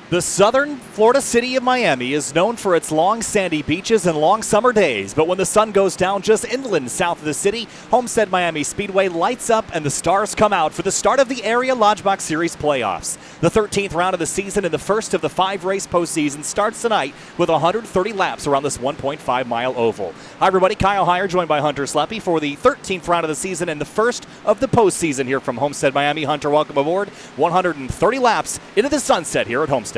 The southern Florida city of Miami is known for its long sandy beaches and long summer days, but when the sun goes down just inland south of the city, Homestead Miami Speedway lights up and the stars come out for the start of the Area Lodgebox Series playoffs. The 13th round of the season and the first of the 5-race postseason starts tonight with 130 laps around this 1.5-mile oval. Hi everybody, Kyle Heyer joined by Hunter Sleppy for the 13th round of the season and the first of the postseason here from Homestead Miami. Hunter, welcome aboard. 130 laps into the sunset here at Homestead.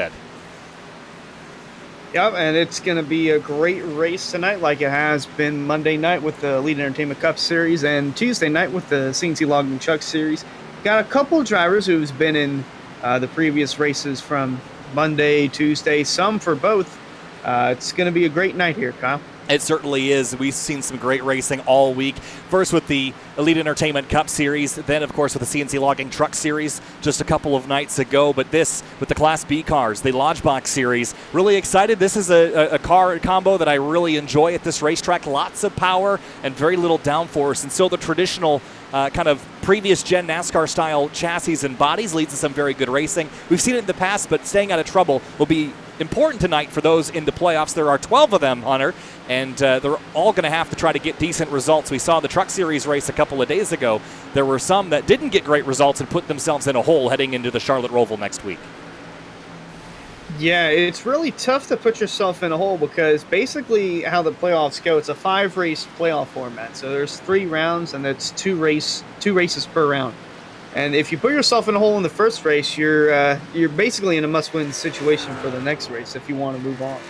Yep, and it's going to be a great race tonight like it has been Monday night with the Elite Entertainment Cup Series and Tuesday night with the CNC Logging Truck Series. Got a couple of drivers who's been in the previous races from Monday, Tuesday, some for both. It's going to be a great night here, Kyle. It certainly is. We've seen some great racing all week. First with the Elite Entertainment Cup Series, then, of course, with the CNC Logging Truck Series just a couple of nights ago. But this, with the Class B cars, the Lodgebox Series, really excited. This is a car combo that I really enjoy at this racetrack. Lots of power and very little downforce. And so the traditional kind of previous-gen NASCAR-style chassis and bodies leads to some very good racing. We've seen it in the past, but staying out of trouble will be important tonight for those in the playoffs. There are 12 of them, Hunter, and they're all going to have to try to get decent results. We saw the Truck Series race a couple of days ago. There were some that didn't get great results and put themselves in a hole heading into the Charlotte Roval next week. Yeah, it's really tough to put yourself in a hole because basically how the playoffs go, it's a 5-race playoff format. So there's 3 rounds and it's two races per round. And if you put yourself in a hole in the first race, you're basically in a must-win situation for the next race if you want to move on.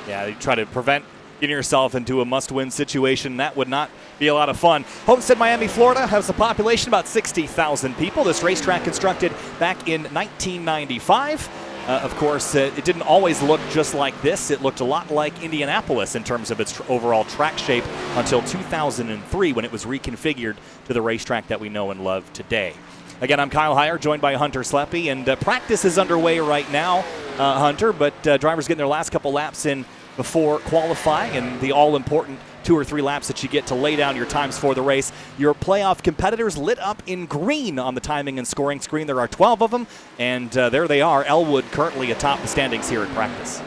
Yeah, you try to prevent getting yourself into a must-win situation. That would not be a lot of fun. Homestead, Miami, Florida has a population about 60,000 people. This racetrack constructed back in 1995. Of course, it didn't always look just like this. It looked a lot like Indianapolis in terms of its overall track shape until 2003 when it was reconfigured to the racetrack that we know and love today. Again, I'm Kyle Heyer, joined by Hunter Sleppy, and practice is underway right now, Hunter, but drivers getting their last couple laps in before qualifying and the all-important 2 or 3 laps that you get to lay down your times for the race. Your playoff competitors lit up in green on the timing and scoring screen. There are 12 of them, and there they are. Elwood currently atop the standings here at practice.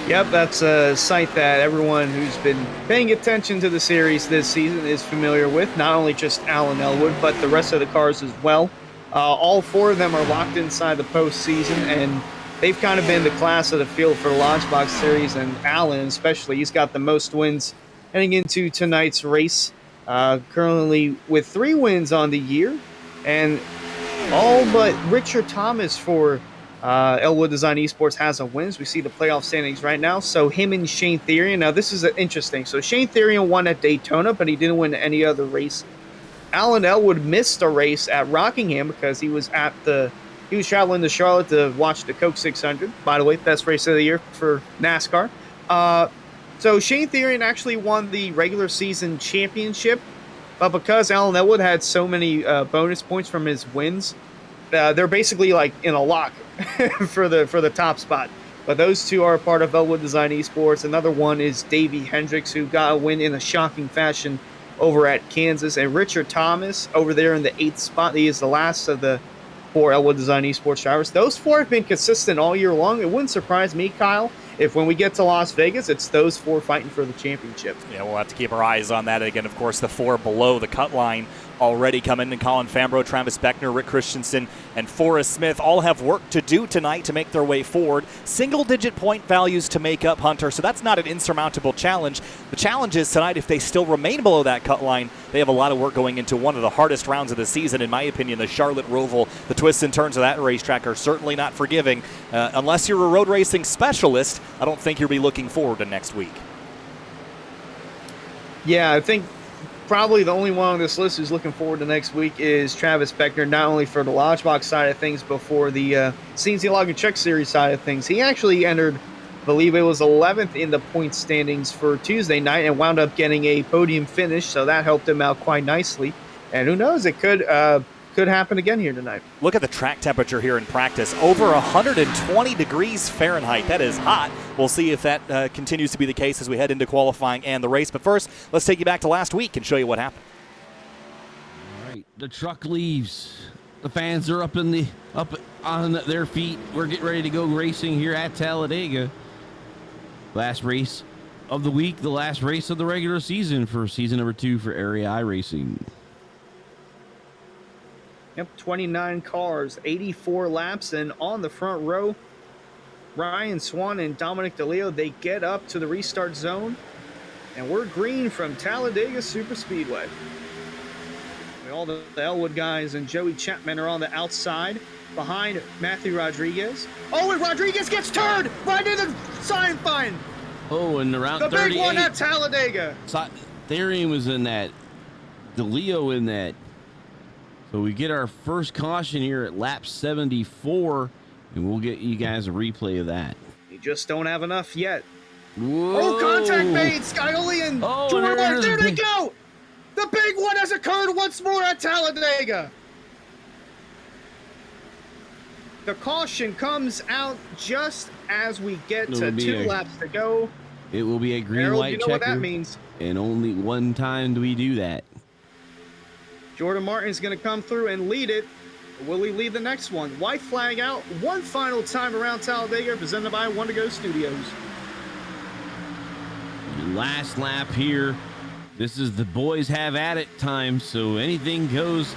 Yep, that's a sight that everyone who's been paying attention to the series this season is familiar with. Not only just Alan Elwood, but the rest of the cars as well. All 4 of them are locked inside the postseason, and they've kind of been the class of the field for the Lodgebox Series, and Allen especially. He's got the most wins heading into tonight's race, currently with 3 wins on the year, and all but Richard Thomas for Elwood Design Esports has a win. We see the playoff standings right now, so him and Shane Therian. Now, this is interesting. So Shane Therian won at Daytona, but he didn't win any other race. Alan Elwood missed a race at Rockingham because he was traveling to Charlotte to watch the Coke 600. By the way, best race of the year for NASCAR. So Shane Therian actually won the regular season championship, but because Alan Elwood had so many bonus points from his wins, they're basically like in a lock for the top spot. But those 2 are a part of Elwood Design Esports. Another one is Davey Hendricks, who got a win in a shocking fashion over at Kansas. And Richard Thomas over there in the 8th spot. He is the last of the 4 Elwood Design Esports drivers. Those 4 have been consistent all year long. It wouldn't surprise me, Kyle, if when we get to Las Vegas, it's those 4 fighting for the championship. Yeah, we'll have to keep our eyes on that. Again, of course, the 4 below the cut line already come in. And Colin Fambro, Travis Beckner, Rick Christensen, and Forrest Smith all have work to do tonight to make their way forward. Single-digit point values to make up, Hunter, so that's not an insurmountable challenge. The challenge is tonight, if they still remain below that cut line, they have a lot of work going into one of the hardest rounds of the season. In my opinion, the Charlotte Roval, the twists and turns of that racetrack are certainly not forgiving. Unless you're a road racing specialist, I don't think you'll be looking forward to next week. Yeah, I think probably the only one on this list who's looking forward to next week is Travis Beckner, not only for the Lodgebox side of things, but for the CNC Logging Truck Series side of things. He actually entered, I believe it was 11th in the point standings for Tuesday night and wound up getting a podium finish, so that helped him out quite nicely. And who knows, it could happen again here tonight. Look at the track temperature here in practice. Over 120 degrees Fahrenheit. That is hot. We'll see if that continues to be the case as we head into qualifying and the race. But first, let's take you back to last week and show you what happened. All right, the truck leaves The fans are up on their feet. We're getting ready to go racing here at Talladega. Last race of the week, the last race of the regular season for season number 2 for Area I Racing. Yep, 29 cars, 84 laps, and on the front row, Ryan Swan and Dominic DeLeo, they get up to the restart zone, and we're green from Talladega Superspeedway. All the Elwood guys and Joey Chapman are on the outside behind Matthew Rodriguez. Oh, and Rodriguez gets turned right into sign fine. Oh, and around the 38. Big one at Talladega. Therian was in that. DeLeo in that. So we get our first caution here at lap 74, and we'll get you guys a replay of that. You just don't have enough yet. Whoa. Oh, contact made. Scioli and Jordan. There they go. The big one has occurred once more at Talladega. The caution comes out just as we get to 2 laps to go. It will be a green-white checker. You know what that means. And only one time do we do that. Jordan Martin's going to come through and lead it. Will he lead the next one? White flag out. One final time around Talladega, presented by One to Go Studios. Last lap here. This is the boys have at it time, so anything goes.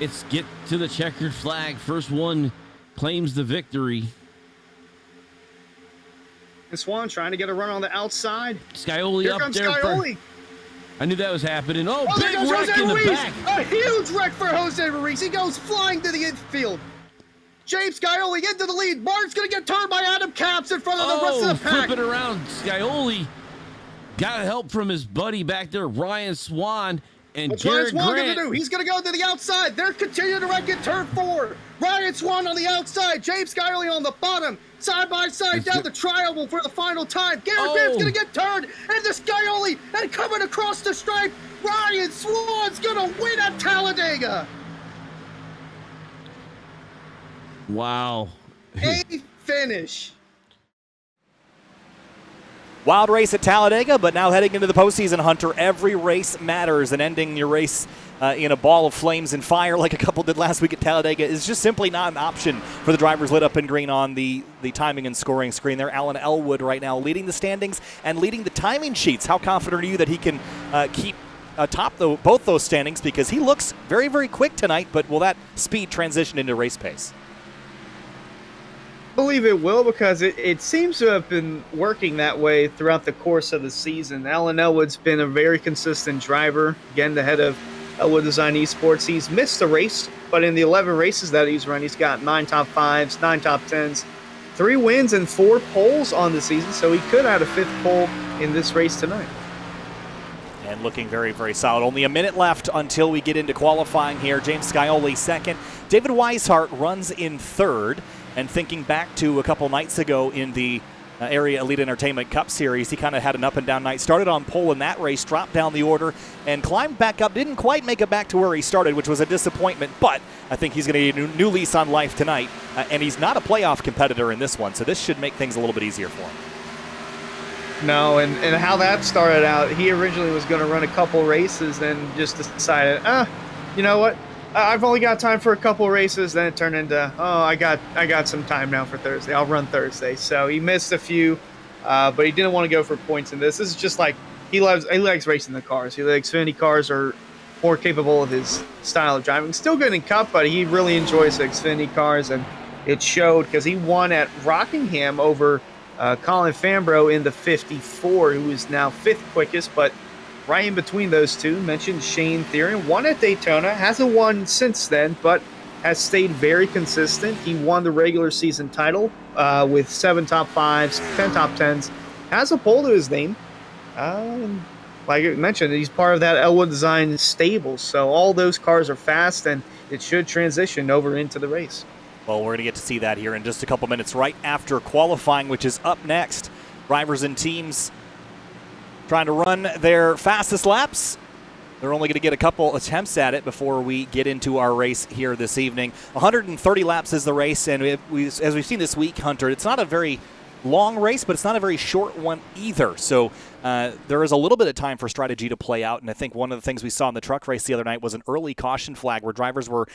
It's get to the checkered flag. First one claims the victory. And Swan trying to get a run on the outside. Scioli Here up comes there. Scioli. I knew that was happening. Oh, big wreck in the back. A huge wreck for Jose Ruiz. He goes flying to the infield. James Scioli into the lead. Martin's going to get turned by Adam Capps in front of the rest of the pack. Flipping around. Scioli got help from his buddy back there, Ryan Swan. And What's Garrett Ryan Swan Grant. going to do? He's going to go to the outside. They're continuing to wreck at turn 4. Ryan Swan on the outside. James Scioli on the bottom. Side by side down the triangle for the final time. Garrett Grant's going to get turned. And the Scioli and coming across the stripe. Ryan Swan's going to win at Talladega. Wow. A finish. Wild race at Talladega, but now heading into the postseason, Hunter. Every race matters, and ending your race in a ball of flames and fire like a couple did last week at Talladega is just simply not an option for the drivers lit up in green on the timing and scoring screen there. Alan Elwood right now leading the standings and leading the timing sheets. How confident are you that he can keep atop both those standings? Because he looks very, very quick tonight, but will that speed transition into race pace? I believe it will, because it seems to have been working that way throughout the course of the season. Alan Elwood's been a very consistent driver. Again, the head of Elwood Design Esports. He's missed a race, but in the 11 races that he's run, he's got 9 top 5s, 9 top 10s, 3 wins, and 4 poles on the season, so he could add a 5th pole in this race tonight. And looking very, very solid. Only a minute left until we get into qualifying here. James Scioli second. David Weishart runs in third. And thinking back to a couple nights ago in the Area Elite Entertainment Cup Series, he kind of had an up-and-down night. Started on pole in that race, dropped down the order, and climbed back up. Didn't quite make it back to where he started, which was a disappointment, but I think he's going to get a new lease on life tonight. And he's not a playoff competitor in this one, so this should make things a little bit easier for him. No, and how that started out, he originally was going to run a couple races, then just decided, you know what? I've only got time for a couple races. Then it turned into, I got some time now for Thursday. I'll run Thursday. So he missed a few, but he didn't want to go for points in this. This is just like he likes racing the cars. He likes Xfinity cars are more capable of his style of driving. Still good in Cup, but he really enjoys the Xfinity cars, and it showed because he won at Rockingham over Colin Fambro in the 54, who is now 5th quickest, but right in between those two, mentioned Shane Therian, won at Daytona, hasn't won since then, but has stayed very consistent. He won the regular season title with 7 top 5s, 10 top 10s, has a pole to his name. Like I mentioned, he's part of that Elwood Design stable, so all those cars are fast, and it should transition over into the race. Well, we're going to get to see that here in just a couple minutes, right after qualifying, which is up next. Drivers and teams trying to run their fastest laps. They're only going to get a couple attempts at it before we get into our race here this evening. 130 laps is the race, and as we've seen this week, Hunter, it's not a very long race, but it's not a very short one either. So there is a little bit of time for strategy to play out. And I think one of the things we saw in the truck race the other night was an early caution flag where drivers were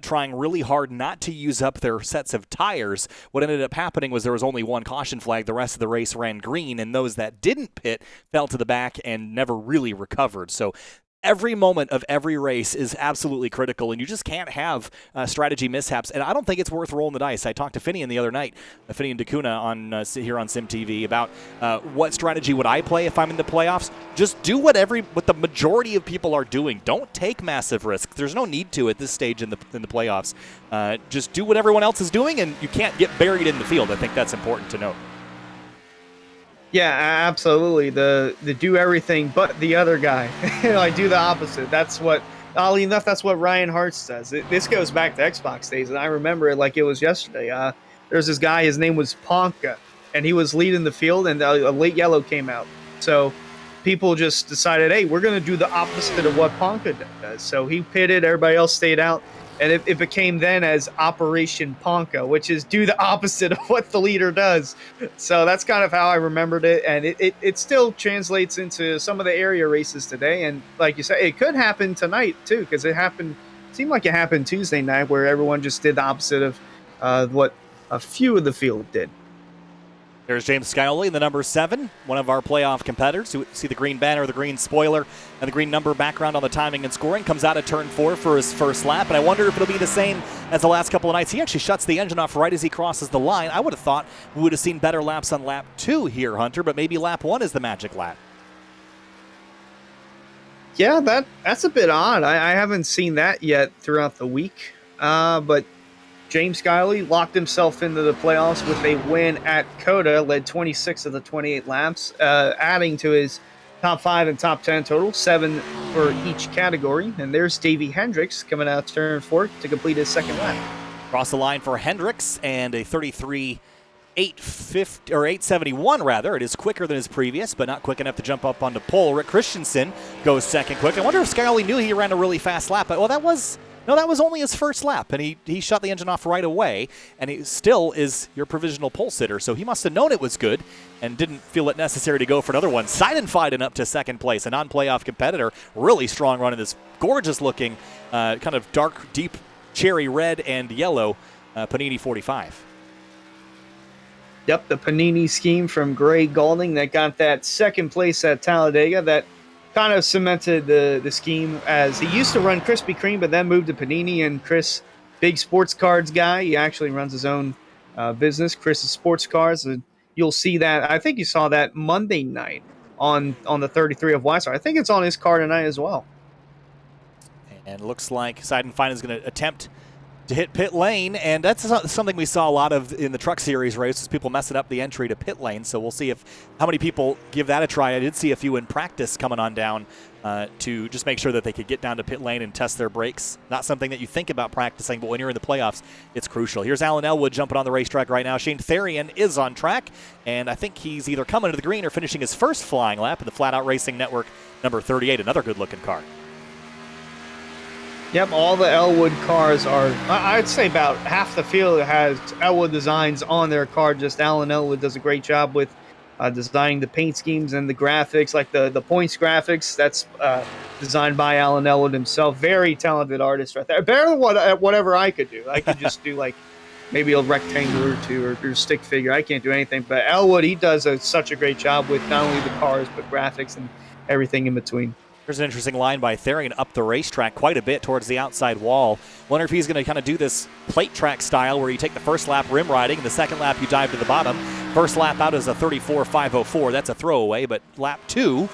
trying really hard not to use up their sets of tires. What ended up happening was there was only one caution flag. The rest of the race ran green, and those that didn't pit fell to the back and never really recovered. So every moment of every race is absolutely critical, and you just can't have strategy mishaps. And I don't think it's worth rolling the dice. I talked to Finian the other night, Finian DeCuna on here on SimTV, about what strategy would I play if I'm in the playoffs. Just do what the majority of people are doing. Don't take massive risks. There's no need to at this stage in the playoffs. Just do what everyone else is doing, and you can't get buried in the field. I think that's important to note. Yeah, absolutely. The do everything but the other guy. I do the opposite. That's what, oddly enough, that's what Ryan Hart says. This goes back to Xbox days, and I remember it like it was yesterday. There's this guy, his name was Ponka, and he was leading the field, and a late yellow came out. So people just decided, hey, we're going to do the opposite of what Ponka does. So he pitted, everybody else stayed out. And it became then as Operation Ponka, which is do the opposite of what the leader does. So that's kind of how I remembered it. And it still translates into some of the area races today. And like you said, it could happen tonight too, because seemed like it happened Tuesday night where everyone just did the opposite of what a few of the field did. There's James Scioli in the number 7, one of our playoff competitors. You see the green banner, the green spoiler, and the green number background on the timing and scoring. Comes out of turn 4 for his first lap, and I wonder if it'll be the same as the last couple of nights. He actually shuts the engine off right as he crosses the line. I would have thought we would have seen better laps on lap 2 here, Hunter, but maybe lap 1 is the magic lap. Yeah, that's a bit odd. I haven't seen that yet throughout the week, but James Scioli locked himself into the playoffs with a win at COTA, led 26 of the 28 laps, adding to his top 5 and top 10 total, 7 for each category. And there's Davey Hendricks coming out turn 4 to complete his second lap. Cross the line for Hendricks and a 871 rather. It is quicker than his previous, but not quick enough to jump up onto pole. Rick Christensen goes second quick. I wonder if Scioli knew he ran a really fast lap. Well, that was only his first lap, and he shut the engine off right away, and he still is your provisional pole sitter, so he must have known it was good and didn't feel it necessary to go for another one. Seidenfeiden up to second place, a non-playoff competitor. Really strong run in this gorgeous-looking, kind of dark, deep cherry red and yellow Panini 45. Yep, the Panini scheme from Gray Golding that got that second place at Talladega that kind of cemented the scheme, as he used to run Krispy Kreme, but then moved to Panini. And Chris, big sports cards guy, he actually runs his own business, Chris's Sports Cards. And you'll see that. I think you saw that Monday night on the 33 of Weissar. I think it's on his card tonight as well. And it looks like Seidenfeiden is going to attempt to hit pit lane, and that's something we saw a lot of in the Truck Series races, people messing up the entry to pit lane. So we'll see how many people give that a try. I did see a few in practice coming on down to just make sure that they could get down to pit lane and test their brakes. Not something that you think about practicing, but when you're in the playoffs, it's crucial. Here's Alan Elwood jumping on the racetrack right now. Shane Therian is on track, and I think he's either coming to the green or finishing his first flying lap in the Flat Out Racing Network number 38, another good-looking car. Yep, all the Elwood cars are, I'd say about half the field has Elwood designs on their car. Just Alan Elwood does a great job with designing the paint schemes and the graphics, like the points graphics. That's designed by Alan Elwood himself. Very talented artist right there. Better than whatever I could do. I could just do like maybe a rectangle or two or stick figure. I can't do anything. But Elwood, he does such a great job with not only the cars, but graphics and everything in between. There's an interesting line by Therian up the racetrack quite a bit towards the outside wall. Wonder if he's going to kind of do this plate track style where you take the first lap rim riding, and the second lap you dive to the bottom. First lap out is a 34.504. That's a throwaway, but lap 2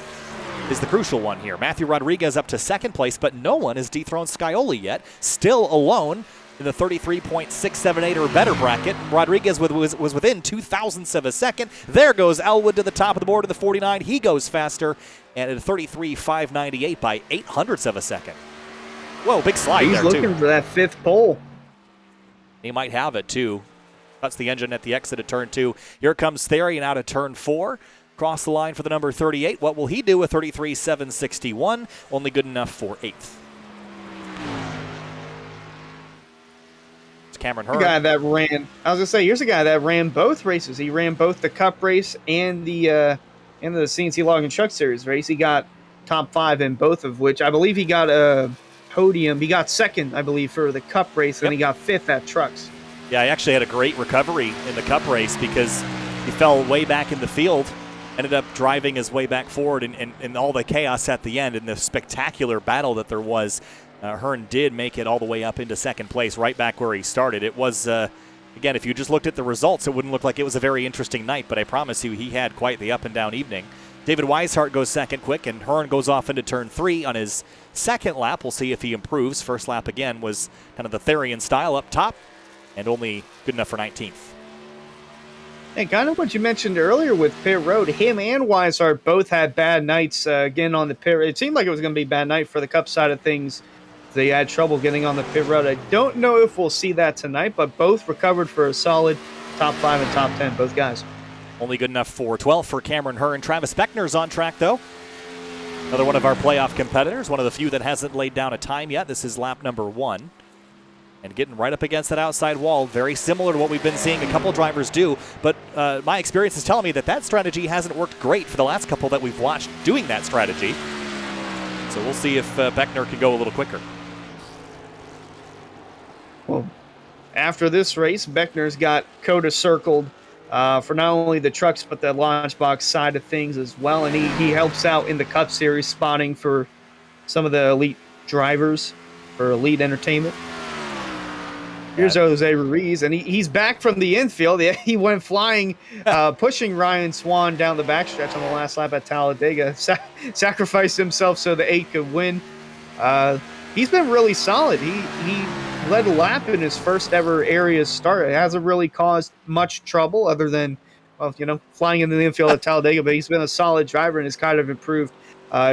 is the crucial one here. Matthew Rodriguez up to second place, but no one has dethroned Scioli yet. Still alone in the 33.678 or better bracket. Rodriguez was within 0.02 of a second. There goes Elwood to the top of the board of the 49. He goes faster, and at 33.598 by 0.08 of a second. Whoa, big slide there, too. He's looking for that fifth pole. He might have it, too. Cuts the engine at the exit of turn 2. Here comes Therian out of turn 4. Cross the line for the number 38. What will he do with 33.761? Only good enough for 8th. Cameron The guy Hearn. that ran. I was gonna say, here's a guy that ran both races. He ran both the Cup race and the CNC Logging Truck Series race. He got top 5 in both of which I believe he got a podium. He got second, I believe, for the Cup race, and Yep. he got 5th at Trucks. Yeah, he actually had a great recovery in the Cup race because he fell way back in the field, ended up driving his way back forward, and all the chaos at the end and the spectacular battle that there was. Hearn did make it all the way up into second place, right back where he started. It was, again, if you just looked at the results, it wouldn't look like it was a very interesting night, but I promise you he had quite the up and down evening. David Weishart goes second quick, and Hearn goes off into turn 3 on his second lap. We'll see if he improves. First lap, again, was kind of the Therian style up top, and only good enough for 19th. And kind of what you mentioned earlier with pit road, him and Weishart both had bad nights again on the pit road. It seemed like it was going to be a bad night for the Cup side of things. They had trouble getting on the pit road. I don't know if we'll see that tonight, but both recovered for a solid top 5 and top 10, both guys. Only good enough for 12th for Cameron Hearn. Travis Beckner's on track, though. Another one of our playoff competitors, one of the few that hasn't laid down a time yet. This is lap number 1. And getting right up against that outside wall, very similar to what we've been seeing a couple drivers do. But my experience is telling me that strategy hasn't worked great for the last couple that we've watched doing that strategy. So we'll see if Beckner can go a little quicker. Well, after this race, Beckner's got COTA circled for not only the trucks but the Lodgebox side of things as well. And he helps out in the Cup Series spotting for some of the elite drivers for Elite Entertainment. Here's Jose Ruiz, and he's back from the infield. He went flying, pushing Ryan Swan down the backstretch on the last lap at Talladega. Sacrificed himself so the 8 could win. He's been really solid. He led a lap in his first ever area start. It hasn't really caused much trouble other than, flying into the infield at Talladega, but he's been a solid driver and has kind of improved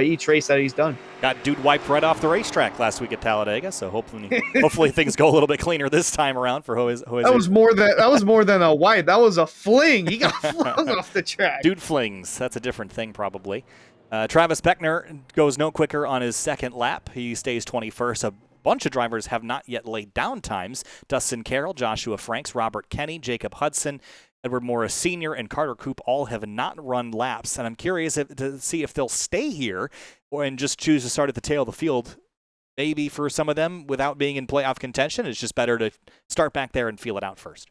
each race that he's done. Got dude wiped right off the racetrack last week at Talladega, so hopefully things go a little bit cleaner this time around for Jose. That was more than a wipe. That was a fling. He got flung off the track. Dude flings. That's a different thing probably. Travis Beckner goes no quicker on his second lap. He stays 21st. A bunch of drivers have not yet laid down times. Dustin Carroll, Joshua Franks, Robert Kenny, Jacob Hudson, Edward Morris Sr., and Carter Koop all have not run laps, and I'm curious to see if they'll stay here and just choose to start at the tail of the field. Maybe for some of them, without being in playoff contention, it's just better to start back there and feel it out first.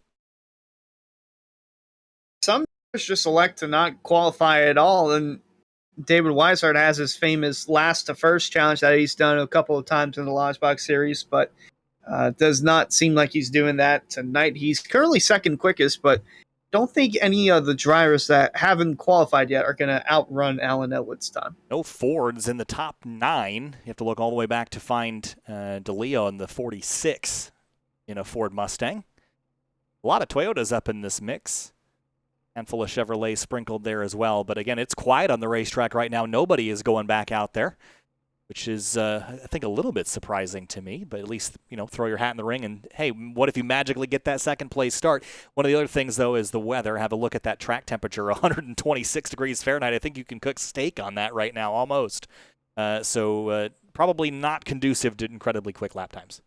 Some drivers just elect to not qualify at all, and David Weishart has his famous last to first challenge that he's done a couple of times in the Lodgebox series, but does not seem like he's doing that tonight. He's currently second quickest, but don't think any of the drivers that haven't qualified yet are going to outrun Alan Elwood's time. No Fords in the top 9. You have to look all the way back to find DeLeo in the 46 in a Ford Mustang. A lot of Toyotas up in this mix. Handful of Chevrolet sprinkled there as well. But again, it's quiet on the racetrack right now. Nobody is going back out there, which is, I think, a little bit surprising to me. But at least, throw your hat in the ring. And, hey, what if you magically get that second place start? One of the other things, though, is the weather. Have a look at that track temperature, 126 degrees Fahrenheit. I think you can cook steak on that right now, almost. So probably not conducive to incredibly quick lap times.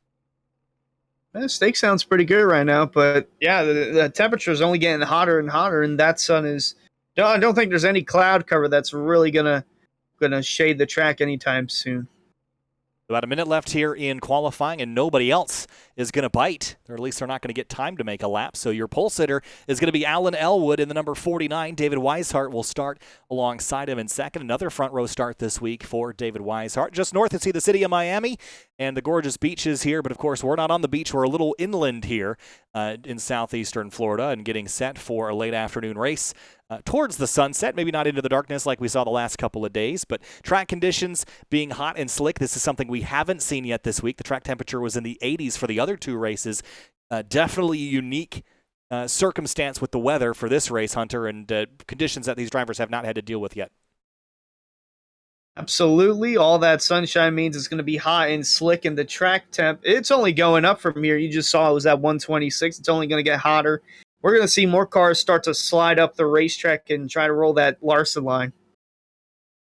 Steak sounds pretty good right now, but yeah, the temperature is only getting hotter and hotter, and that sun is. I don't think there's any cloud cover that's really gonna shade the track anytime soon. About a minute left here in qualifying, and nobody else is going to bite, or at least they're not going to get time to make a lap. So your pole sitter is going to be Alan Elwood in the number 49. David Weishart will start alongside him in second. Another front row start this week for David Weishart. Just north, you see the city of Miami and the gorgeous beaches here, but of course we're not on the beach. We're a little inland here in southeastern Florida and getting set for a late afternoon race. Towards the sunset, maybe not into the darkness like we saw the last couple of days, but track conditions being hot and slick. This is something we haven't seen yet this week. The track temperature was in the 80s for the other two races. Definitely a unique circumstance with the weather for this race, Hunter, and conditions that these drivers have not had to deal with yet. Absolutely. All that sunshine means it's going to be hot and slick, and the track temp, it's only going up from here. You just saw it was at 126. It's only going to get hotter. We're going to see more cars start to slide up the racetrack and try to roll that Larson line.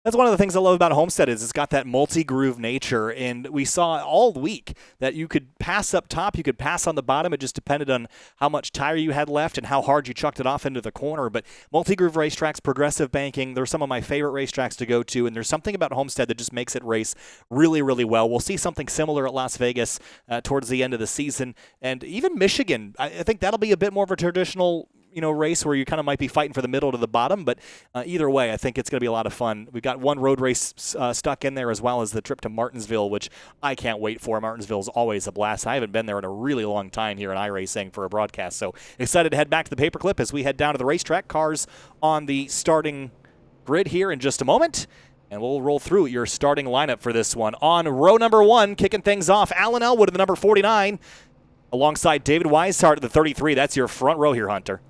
That's one of the things I love about Homestead is it's got that multi-groove nature, and we saw all week that you could pass up top, you could pass on the bottom. It just depended on how much tire you had left and how hard you chucked it off into the corner. But multi-groove racetracks, progressive banking, they're some of my favorite racetracks to go to, and there's something about Homestead that just makes it race really, really well. We'll see something similar at Las Vegas towards the end of the season, and even Michigan. I think that'll be a bit more of a traditional race where you kind of might be fighting for the middle to the bottom, but either way, I think it's going to be a lot of fun. We've got one road race stuck in there, as well as the trip to Martinsville, which I can't wait for. Martinsville is always a blast. I haven't been there in a really long time here in iRacing for a broadcast, so excited to head back to the paperclip as we head down to the racetrack. Cars on the starting grid here in just a moment, and we'll roll through your starting lineup for this one. On row number 1, kicking things off, Alan Elwood in the number 49, alongside David Weishart at the 33. That's your front row here, Hunter.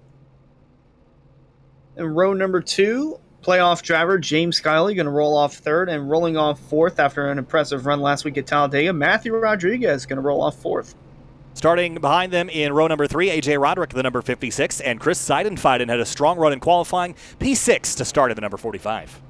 In row number 2, playoff driver James Kiley going to roll off third, and rolling off fourth after an impressive run last week at Talladega, Matthew Rodriguez going to roll off fourth. Starting behind them in row number 3, A.J. Roderick, the number 56, and Chris Seidenfeiden had a strong run in qualifying, P6 to start at the number 45.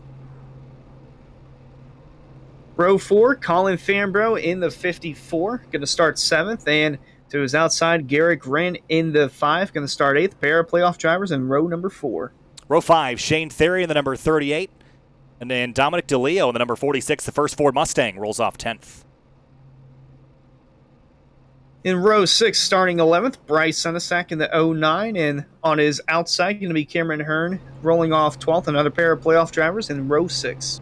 Row 4, Colin Fambro in the 54, going to start 7th, and to his outside, Garrick Wren in the 5, going to start 8th. Pair of playoff drivers in row number 4. Row 5, Shane Theory in the number 38, and then Dominic DeLeo in the number 46, the first Ford Mustang, rolls off 10th. In row 6, starting 11th, Bryce Senesac in the 09, and on his outside, going to be Cameron Hearn, rolling off 12th, another pair of playoff drivers in row 6.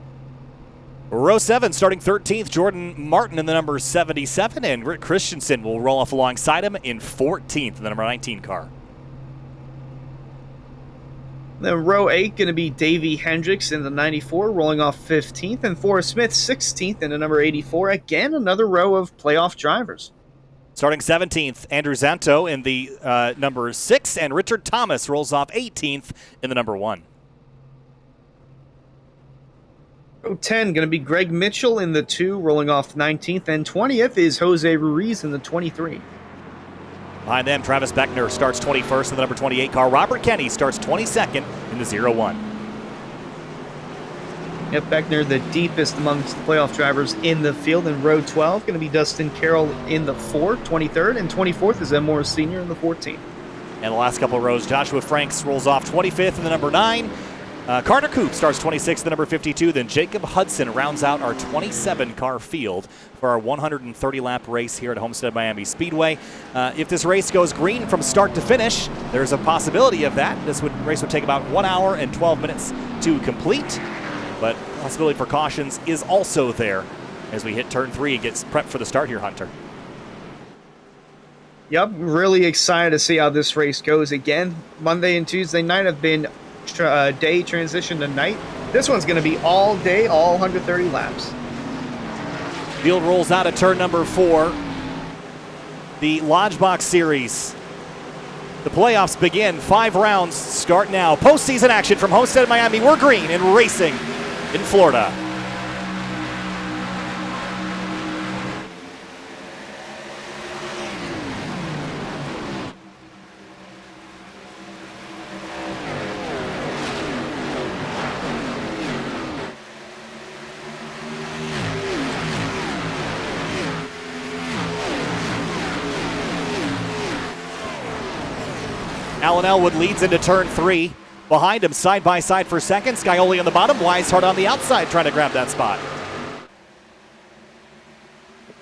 Row 7, starting 13th, Jordan Martin in the number 77, and Rick Christensen will roll off alongside him in 14th, the number 19 car. Then row 8, going to be Davey Hendricks in the 94, rolling off 15th, and Forrest Smith 16th in the number 84. Again, another row of playoff drivers. Starting 17th, Andrew Zanto in the number 6, and Richard Thomas rolls off 18th in the number 1. Row 10, going to be Greg Mitchell in the 2, rolling off 19th, and 20th is Jose Ruiz in the 23. Behind them, Travis Beckner starts 21st in the number 28 car. Robert Kenny starts 22nd in the 01. Yep, Beckner the deepest amongst the playoff drivers in the field. In row 12, going to be Dustin Carroll in the 4, 23rd, and 24th is Ed Morris Sr. in the 14. And the last couple of rows, Joshua Franks rolls off 25th in the number 9. Carter Coop starts 26th, the number 52. Then Jacob Hudson rounds out our 27-car field for our 130-lap race here at Homestead Miami Speedway. If this race goes green from start to finish, there's a possibility of that. This race would take about 1 hour and 12 minutes to complete, but possibility for cautions is also there as we hit turn 3 and gets prepped for the start here, Hunter. Yep, really excited to see how this race goes. Again, Monday and Tuesday night have been day transition to night. This one's going to be all day, all 130 laps. Field rolls out at turn number 4. The Lodgebox Series. The playoffs begin. 5 rounds start now. Postseason action from Homestead Miami. We're green and racing in Florida. Alan Elwood leads into turn 3. Behind him, side by side for second. Scioli on the bottom. Weishart on the outside trying to grab that spot.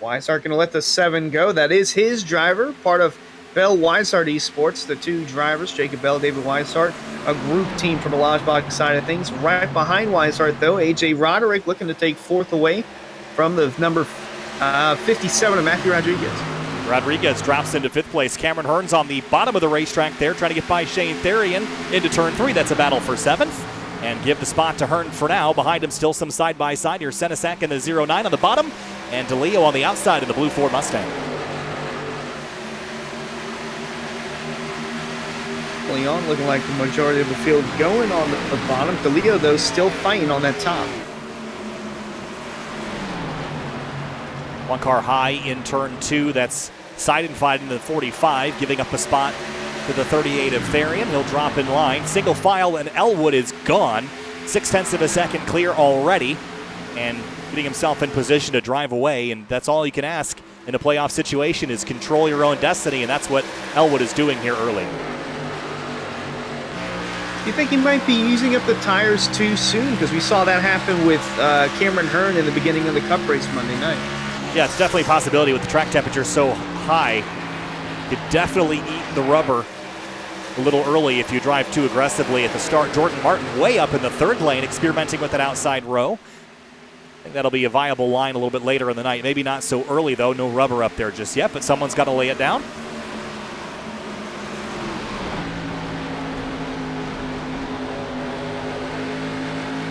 Weishart going to let the 7 go. That is his driver, part of Bell Weishart Esports. The 2 drivers, Jacob Bell, David Weishart, a group team from the Lodgebox side of things. Right behind Weishart, though, A.J. Roderick looking to take 4th away from the number 57 of Matthew Rodriguez. Rodriguez drops into 5th place. Cameron Hearn's on the bottom of the racetrack there, trying to get by Shane Therian into turn 3. That's a battle for 7th. And give the spot to Hearn for now. Behind him, still some side-by-side here. Senesac in the 09 on the bottom, and DeLeo on the outside in the blue Ford Mustang. Leon looking like the majority of the field going on the bottom. DeLeo, though, still fighting on that top. One car high in turn 2. That's Seidenfeiden in the 45, giving up a spot to the 38 of Therian. He'll drop in line. Single file, and Elwood is gone. 6/10 of a second clear already and getting himself in position to drive away. And that's all you can ask in a playoff situation is control your own destiny, and that's what Elwood is doing here early. You think he might be using up the tires too soon? Because we saw that happen with Cameron Hearn in the beginning of the Cup race Monday night. Yeah, it's definitely a possibility with the track temperature so high. You could definitely eat the rubber a little early if you drive too aggressively at the start. Jordan Martin way up in the third lane, experimenting with that outside row. I think that'll be a viable line a little bit later in the night. Maybe not so early, though. No rubber up there just yet, but someone's got to lay it down.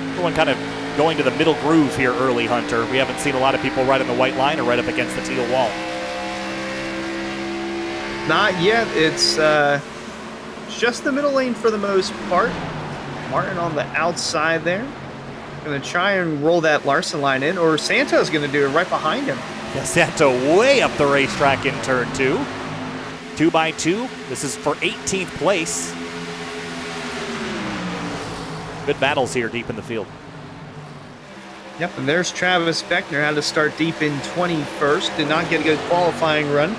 Everyone kind of going to the middle groove here early, Hunter. We haven't seen a lot of people right on the white line or right up against the teal wall. Not yet. It's just the middle lane for the most part. Martin on the outside there. Going to try and roll that Larson line in, or Santo's going to do it right behind him. Yeah, Santo way up the racetrack in turn 2. 2x2. This is for 18th place. Good battles here deep in the field. Yep, and there's Travis Beckner. Had to start deep in 21st. Did not get a good qualifying run.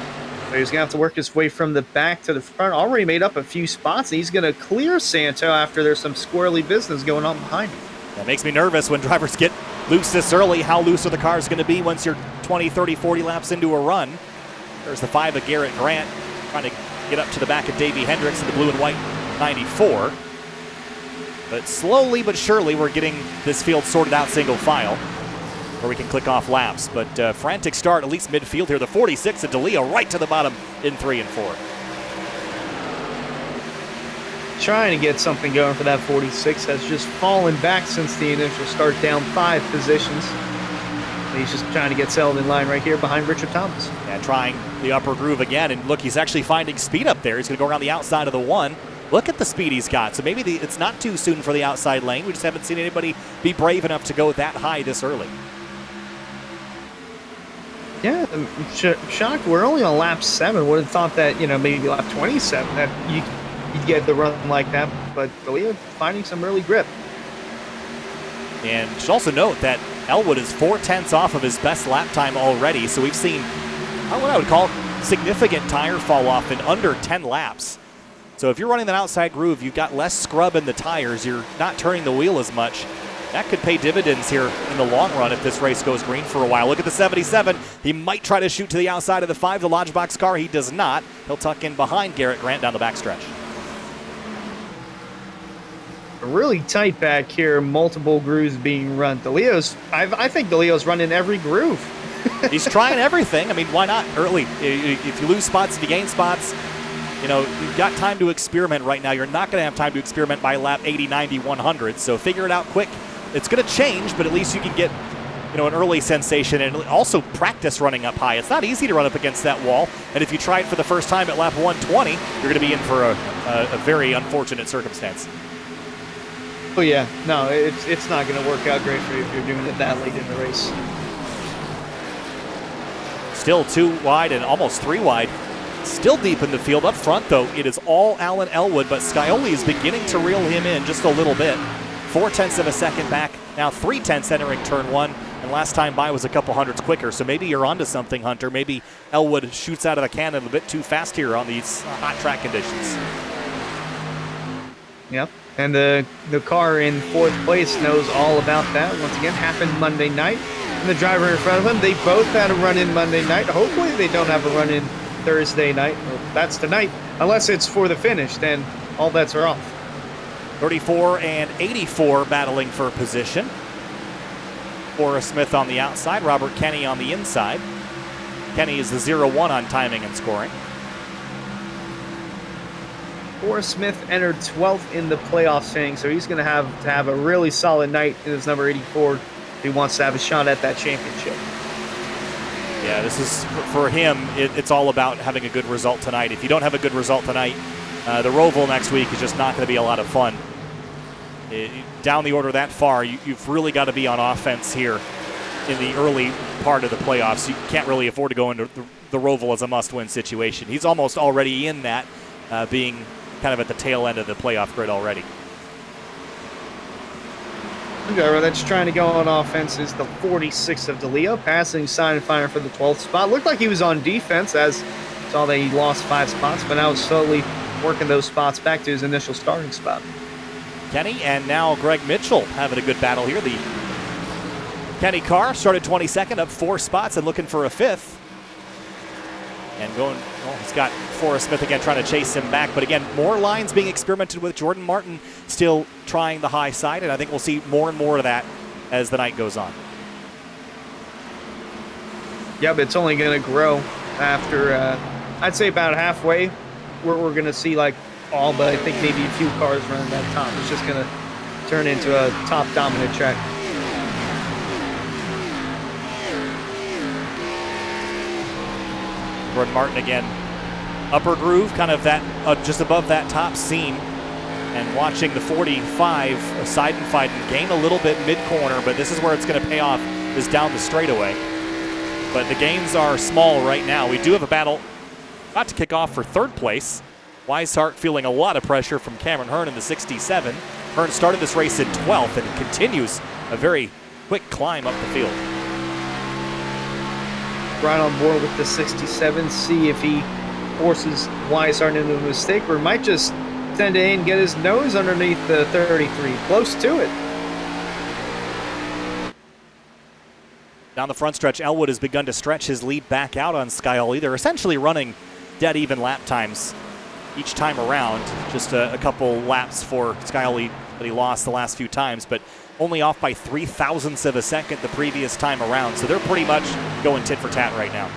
So he's going to have to work his way from the back to the front. Already made up a few spots. And he's going to clear Santo after there's some squirrely business going on behind him. That makes me nervous when drivers get loose this early. How loose are the cars going to be once you're 20, 30, 40 laps into a run? There's the 5 of Garrett Grant trying to get up to the back of Davey Hendricks in the blue and white 94. But slowly but surely we're getting this field sorted out single file where we can click off laps. But frantic start, at least midfield here. The 46 of DeLeo right to the bottom in 3 and 4. Trying to get something going for that 46. Has just fallen back since the initial start, down 5 positions. He's just trying to get settled in line right here behind Richard Thomas. Yeah, trying the upper groove again. And look, he's actually finding speed up there. He's going to go around the outside of the 1. Look at the speed he's got. So maybe it's not too soon for the outside lane. We just haven't seen anybody be brave enough to go that high this early. Yeah, I'm shocked. We're only on lap 7. Would have thought that, maybe lap 27 that you'd get the run like that. But DeLeo finding some early grip. And should also note that Elwood is 4/10 off of his best lap time already. So we've seen what I would call significant tire fall off in under 10 laps. So if you're running that outside groove, you've got less scrub in the tires, you're not turning the wheel as much. That could pay dividends here in the long run if this race goes green for a while. Look at the 77. He might try to shoot to the outside of the 5, the Lodgebox car. He does not. He'll tuck in behind Garrett Grant down the backstretch. Really tight back here, multiple grooves being run. I think DeLeo's running every groove. He's trying everything. I mean, why not early? If you lose spots, if you gain spots, you've got time to experiment right now. You're not going to have time to experiment by lap 80, 90, 100. So figure it out quick. It's going to change, but at least you can get, an early sensation and also practice running up high. It's not easy to run up against that wall. And if you try it for the first time at lap 120, you're going to be in for a very unfortunate circumstance. Oh yeah, no, it's not going to work out great for you if you're doing it that late in the race. Still 2 wide and almost 3 wide. Still deep in the field. Up front, though, it is all Alan Elwood, but Scioli is beginning to reel him in just a little bit. 4/10 of a second back, now 3/10 entering turn 1, and last time by was a couple hundredths quicker. So maybe you're onto something, Hunter. Maybe Elwood shoots out of the cannon a bit too fast here on these hot track conditions. Yep, and the car in 4th place knows all about that. Once again, happened Monday night. And the driver in front of them, they both had a run-in Monday night. Hopefully they don't have a run-in Thursday night. Well, that's tonight. Unless it's for the finish, then all bets are off. 34 and 84 battling for position. Forrest Smith on the outside, Robert Kenny on the inside. Kenny is the 0-1 on timing and scoring. Forrest Smith entered 12th in the playoff standing, so he's going to have a really solid night in his number 84 if he wants to have a shot at that championship. Yeah, this is, for him, it's all about having a good result tonight. If you don't have a good result tonight, the Roval next week is just not going to be a lot of fun. Down the order that far, you've really got to be on offense here in the early part of the playoffs. You can't really afford to go into the Roval as a must-win situation. He's almost already in that, being kind of at the tail end of the playoff grid already. driver that's trying to go on offense is the 46 of DeLeo, passing sign and fire for the 12th spot. Looked like he was on defense, as saw that he lost 5 spots, but now slowly working those spots back to his initial starting spot. Kenny and now Greg Mitchell having a good battle here. The Kenny Carr started 22nd, up 4 spots and looking for a 5th. And going, well, he's got Forrest Smith again trying to chase him back. But again, more lines being experimented with. Jordan Martin still trying the high side, and I think we'll see more and more of that as the night goes on. Yeah, but it's only going to grow after, I'd say about halfway, we're going to see like all but I think maybe a few cars running that top. It's just going to turn into a top dominant track. Jordan Martin again, upper groove, kind of that just above that top seam, and watching the 45 Seidenfeiden gain a little bit mid-corner, but this is where it's going to pay off, is down the straightaway. But the gains are small right now. We do have a battle about to kick off for 3rd place. Weishart feeling a lot of pressure from Cameron Hearn in the 67. Hearn started this race in 12th and continues a very quick climb up the field. Right on board with the 67, see if he forces Weishart into a mistake, or might just send it in and get his nose underneath the 33. Close to it. Down the front stretch, Elwood has begun to stretch his lead back out on Scioli. They're essentially running dead even lap times each time around. Just a couple laps for Scioli that he lost the last few times, but only off by 0.003 of a second the previous time around. So they're pretty much going tit for tat right now.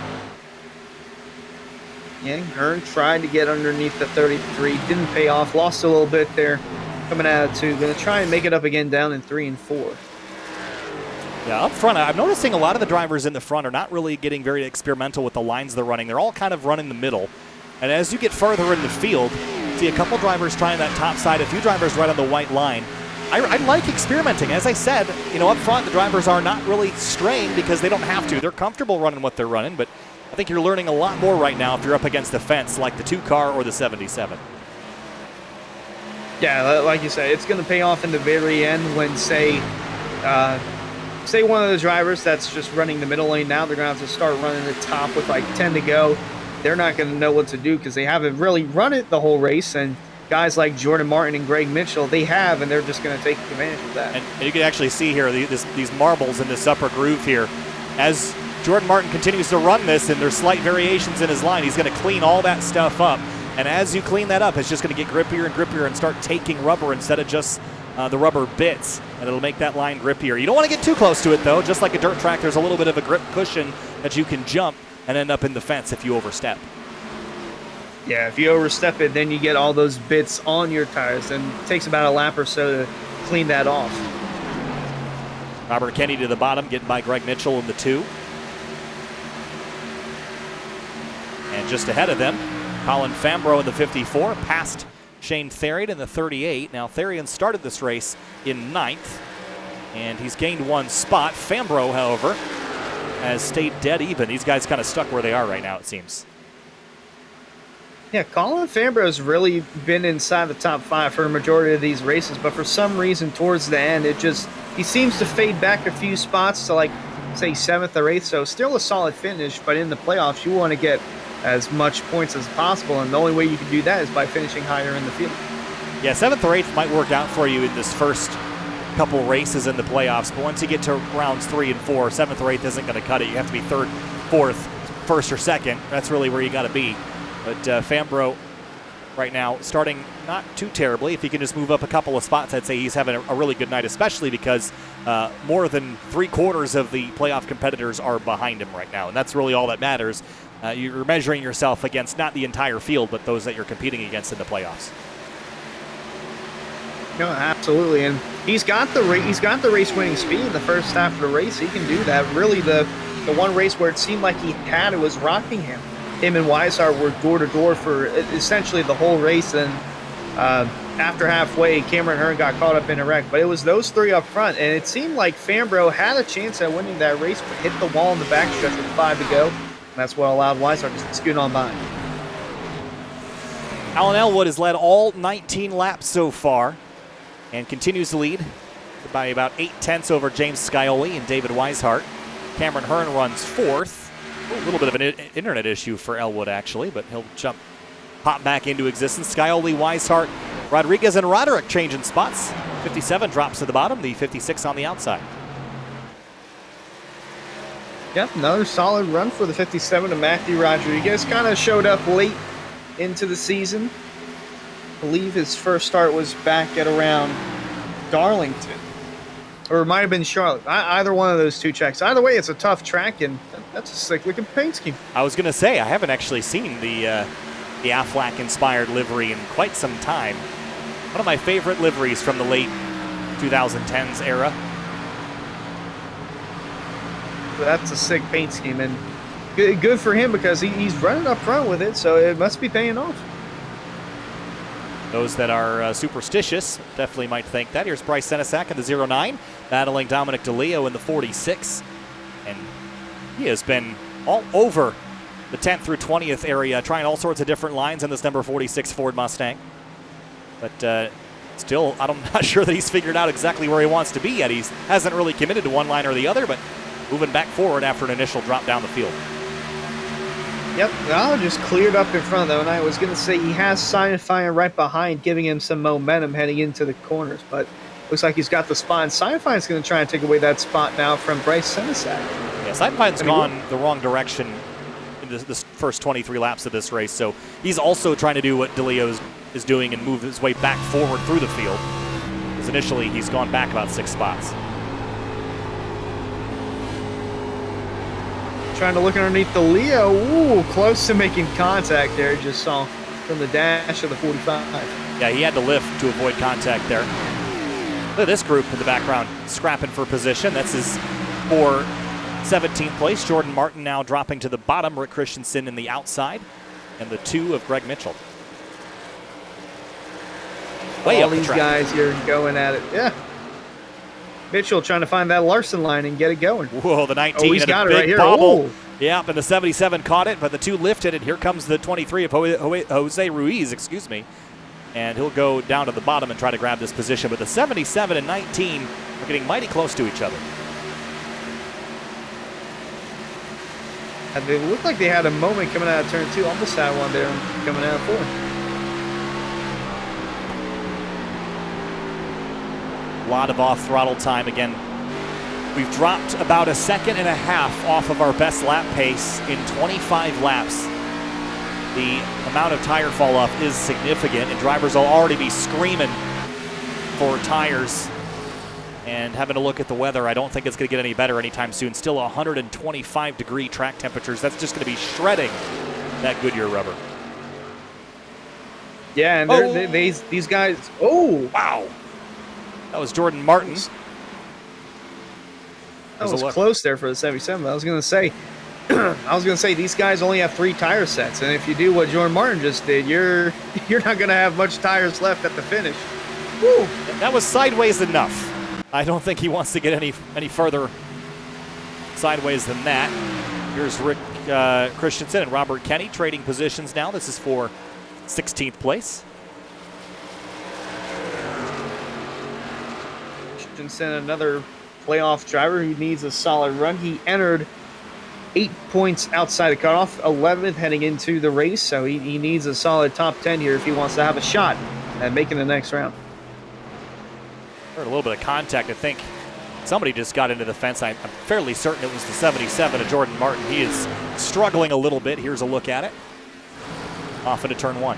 Yeah, Hearn tried to get underneath the 33. Didn't pay off. Lost a little bit there coming out of 2. Going to try and make it up again down in 3 and 4. Yeah, up front, I'm noticing a lot of the drivers in the front are not really getting very experimental with the lines they're running. They're all kind of running the middle. And as you get further in the field, see a couple drivers trying that top side, a few drivers right on the white line. I like experimenting. As I said, up front, the drivers are not really straying because they don't have to. They're comfortable running what they're running, but I think you're learning a lot more right now if you're up against the fence like the 2 car or the 77. Yeah, like you said, it's going to pay off in the very end when, say one of the drivers that's just running the middle lane now, they're going to have to start running the top with like 10 to go. They're not going to know what to do because they haven't really run it the whole race, and guys like Jordan Martin and Greg Mitchell, they have, and they're just going to take advantage of that. And you can actually see here these marbles in this upper groove here. As Jordan Martin continues to run this and there's slight variations in his line, he's going to clean all that stuff up. And as you clean that up, it's just going to get grippier and grippier and start taking rubber instead of just the rubber bits, and it'll make that line grippier. You don't want to get too close to it, though. Just like a dirt track, there's a little bit of a grip cushion that you can jump and end up in the fence if you overstep. Yeah, if you overstep it, then you get all those bits on your tires, and it takes about a lap or so to clean that off. Robert Kenny to the bottom, getting by Greg Mitchell in the 2. And just ahead of them, Colin Fambro in the 54, past Shane Therian in the 38. Now, Therian started this race in 9th, and he's gained 1 spot. Fambro, however, has stayed dead even. These guys kind of stuck where they are right now, it seems. Yeah, Colin Fambro's really been inside the top 5 for a majority of these races, but for some reason towards the end, he seems to fade back a few spots to, like, say 7th or 8th, so still a solid finish, but in the playoffs, you want to get as much points as possible, and the only way you can do that is by finishing higher in the field. Yeah, 7th or 8th might work out for you in this first couple races in the playoffs, but once you get to rounds 3 and 4, 7th or 8th isn't going to cut it. You have to be 3rd, 4th, 1st, or 2nd. That's really where you got to be. But Fambro right now starting not too terribly. If he can just move up a couple of spots, I'd say he's having a really good night, especially because more than 3/4 of the playoff competitors are behind him right now, and that's really all that matters. You're measuring yourself against not the entire field, but those that you're competing against in the playoffs. No, absolutely, and he's got the race-winning speed in the first half of the race. He can do that. Really, the one race where it seemed like he had it was Rockingham. Him and Weishart were door-to-door for essentially the whole race, and after halfway, Cameron Hearn got caught up in a wreck. But it was those 3 up front, and it seemed like Fambro had a chance at winning that race, but hit the wall in the backstretch with 5 to go. And that's what allowed Weishart to scoot on by. Alan Elwood has led all 19 laps so far and continues to lead by about 8/10 over James Scioli and David Weishart. Cameron Hearn runs 4th. A little bit of an internet issue for Elwood, actually, but he'll pop back into existence. Scioli, Weishart, Rodriguez, and Roderick changing spots. 57 drops to the bottom, the 56 on the outside. Yep, another solid run for the 57 of Matthew Rodriguez. Kind of showed up late into the season. I believe his first start was back at around Darlington. Or it might have been Charlotte. Either one of those two tracks. Either way, it's a tough track, and that's a slick-looking paint scheme. I was going to say, I haven't actually seen the Aflac-inspired livery in quite some time. One of my favorite liveries from the late 2010s era. But that's a sick paint scheme, and good for him because he's running up front with it, so it must be paying off. Those that are superstitious definitely might think that. Here's Bryce Senesac in the 09, battling Dominic DeLeo in the 46. And he has been all over the 10th through 20th area, trying all sorts of different lines in this number 46 Ford Mustang. But still, I'm not sure that he's figured out exactly where he wants to be yet. He hasn't really committed to one line or the other, but moving back forward after an initial drop down the field. Yep, now just cleared up in front, though, and I was going to say he has Scienfire right behind, giving him some momentum heading into the corners, but looks like he's got the spot, and Scienfire's going to try and take away that spot now from Bryce Senesac. Yeah, Scienfire's gone the wrong direction in the first 23 laps of this race, so he's also trying to do what DeLeo is doing and move his way back forward through the field, because initially he's gone back about 6 spots. Trying to look underneath the Leo. Ooh, close to making contact there. Just saw from the dash of the 45. Yeah, he had to lift to avoid contact there. Look at this group in the background scrapping for position. This is for 17th place. Jordan Martin now dropping to the bottom. Rick Christensen in the outside. And the 2 of Greg Mitchell. Way All up the these track. guys here going at it. Yeah. Mitchell trying to find that Larson line and get it going. Whoa, the 19 he's and got a it big right here. bobble. Ooh. Yeah, and the 77 caught it, but the 2 lifted, and here comes the 23 of Jose Ruiz, excuse me. And he'll go down to the bottom and try to grab this position, but the 77 and 19 are getting mighty close to each other. And they looked like they had a moment coming out of turn 2. Almost had one there coming out of 4. A lot of off-throttle time again. We've dropped about 1.5 seconds off of our best lap pace in 25 laps. The amount of tire fall off is significant, and drivers will already be screaming for tires. And having a look at the weather, I don't think it's going to get any better anytime soon. Still 125-degree track temperatures. That's just going to be shredding that Goodyear rubber. Yeah, and these guys. Oh, wow. That was Jordan Martin. That was close there for the 77. I was going to say, these guys only have 3 tire sets, and if you do what Jordan Martin just did, you're not going to have much tires left at the finish. Woo. That was sideways enough. I don't think he wants to get any further sideways than that. Here's Rick Christensen and Robert Kenny trading positions now. This is for 16th place. Christensen, another playoff driver who needs a solid run. He entered 8 points outside the cutoff, 11th heading into the race, so he needs a solid top 10 here if he wants to have a shot at making the next round. Heard a little bit of contact. I think somebody just got into the fence. I'm fairly certain it was the 77 of Jordan Martin. He is struggling a little bit. Here's a look at it. Off into turn 1.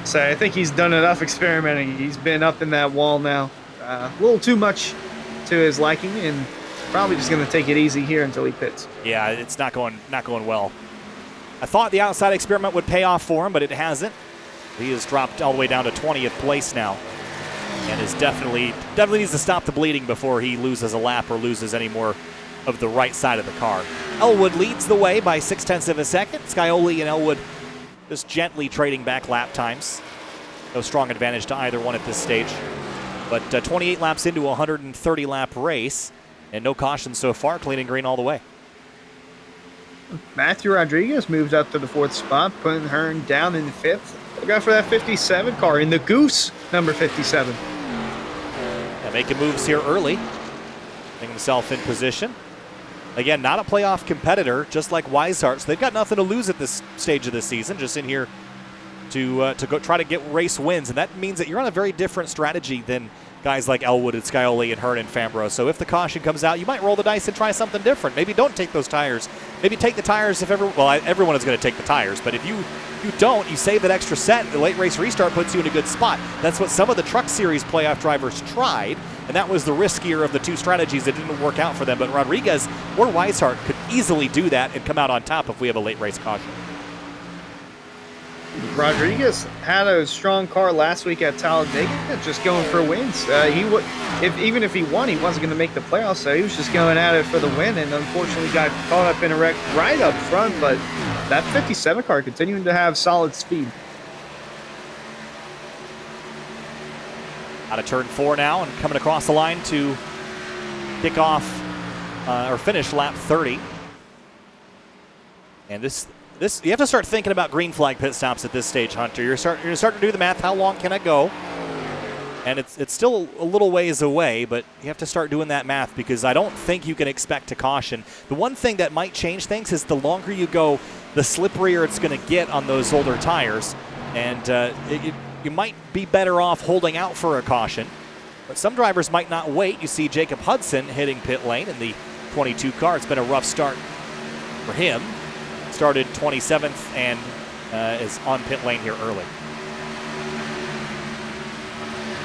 So I think he's done enough experimenting. He's been up in that wall now. A little too much to his liking, and probably just going to take it easy here until he pits. Yeah, it's not going well. I thought the outside experiment would pay off for him, but it hasn't. He has dropped all the way down to 20th place now, and is definitely needs to stop the bleeding before he loses a lap or loses any more of the right side of the car. Elwood leads the way by 0.6 of a second. Scioli and Elwood just gently trading back lap times. No strong advantage to either one at this stage. But 28 laps into a 130-lap race, and no caution so far, clean and green all the way. Matthew Rodriguez moves up to the 4th spot, putting Hearn down in 5th. Look out for that 57 car in the Goose, number 57. Yeah, making moves here early, getting himself in position. Again, not a playoff competitor, just like Weishart. So they've got nothing to lose at this stage of the season, just in here to go try to get race wins. And that means that you're on a very different strategy than guys like Elwood and Scioli and Hearn and Fambro. So if the caution comes out, you might roll the dice and try something different. Maybe don't take those tires. Maybe take the tires if everyone is going to take the tires. But if you don't, you save that extra set. The late race restart puts you in a good spot. That's what some of the Truck Series playoff drivers tried, and that was the riskier of the two strategies that didn't work out for them. But Rodriguez or Weishart could easily do that and come out on top if we have a late race caution. Rodriguez had a strong car last week at Talladega, just going for wins. Even if he won, he wasn't going to make the playoffs, so he was just going at it for the win, and unfortunately got caught up in a wreck right up front. But that 57 car continuing to have solid speed. Out of turn 4 now and coming across the line to kick off or finish lap 30. And this you have to start thinking about green flag pit stops at this stage, Hunter. You're starting to do the math. How long can I go? And it's still a little ways away, but you have to start doing that math because I don't think you can expect a caution. The one thing that might change things is the longer you go, the slipperier it's going to get on those older tires. And you might be better off holding out for a caution. But some drivers might not wait. You see Jacob Hudson hitting pit lane in the 22 car. It's been a rough start for him. Started 27th and is on pit lane here early.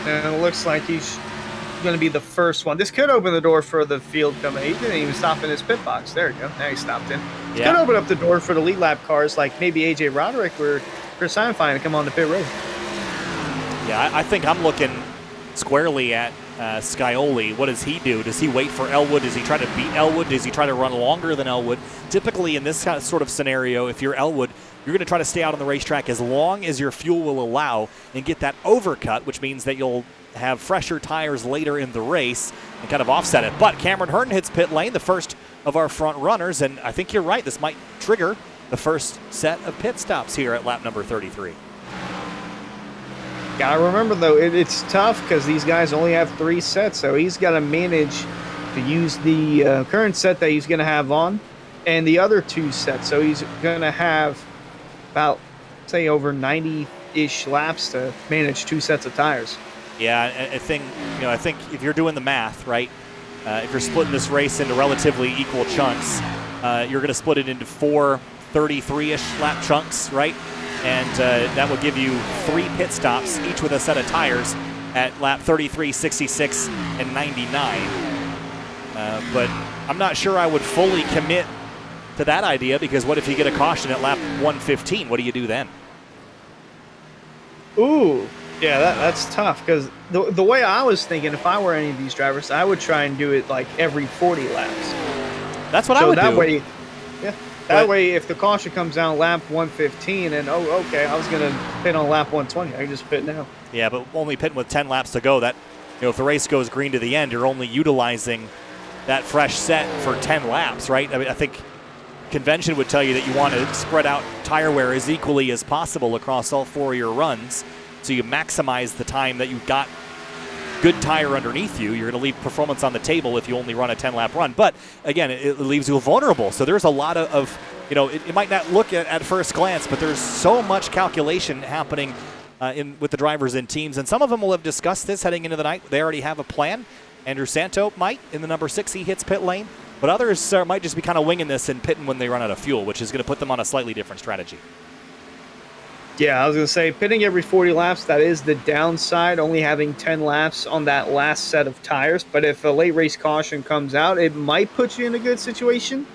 And it looks like he's going to be the first one. This could open the door for the field coming. He didn't even stop in his pit box. There you go. Now he stopped in. It could open up the door for the lead lap cars like maybe AJ Roderick or Chris Heinfine to come on the pit road. Yeah, I think I'm looking squarely at Scioli. What does he do? Does he wait for Elwood? Does he try to beat Elwood? Does he try to run longer than Elwood? Typically in this kind of sort of scenario, if you're Elwood, you're going to try to stay out on the racetrack as long as your fuel will allow and get that overcut, which means that you'll have fresher tires later in the race and kind of offset it. But Cameron Hearn hits pit lane, the first of our front runners, and I think you're right. This might trigger the first set of pit stops here at lap number 33. Gotta remember, though, it's tough because these guys only have 3 sets, so he's got to manage to use the current set that he's going to have on and the other 2 sets. So he's going to have about, say, over 90-ish laps to manage 2 sets of tires. Yeah, I think if you're doing the math, right, if you're splitting this race into relatively equal chunks, you're going to split it into 4 33-ish lap chunks, right? And that will give you 3 pit stops, each with a set of tires at lap 33, 66, and 99. But I'm not sure I would fully commit to that idea because what if you get a caution at lap 115? What do you do then? Ooh, yeah, that's tough because the way I was thinking, if I were any of these drivers, I would try and do it like every 40 laps. That's what I would do. That way, if the caution comes down lap 115 and, okay, I was going to pit on lap 120, I can just pit now. Yeah, but only pitting with 10 laps to go. That, if the race goes green to the end, you're only utilizing that fresh set for 10 laps, right? I mean, I think convention would tell you that you want to spread out tire wear as equally as possible across all 4 of your runs so you maximize the time that you've got good tire underneath you. You're going to leave performance on the table if you only run a 10-lap run. But, again, it leaves you vulnerable. So there's a lot of it might not look at first glance, but there's so much calculation happening with the drivers and teams. And some of them will have discussed this heading into the night. They already have a plan. Andrew Santo might in the number 6. He hits pit lane. But others might just be kind of winging this and pitting when they run out of fuel, which is going to put them on a slightly different strategy. Yeah, I was going to say, pitting every 40 laps, that is the downside, only having 10 laps on that last set of tires. But if a late race caution comes out, it might put you in a good situation.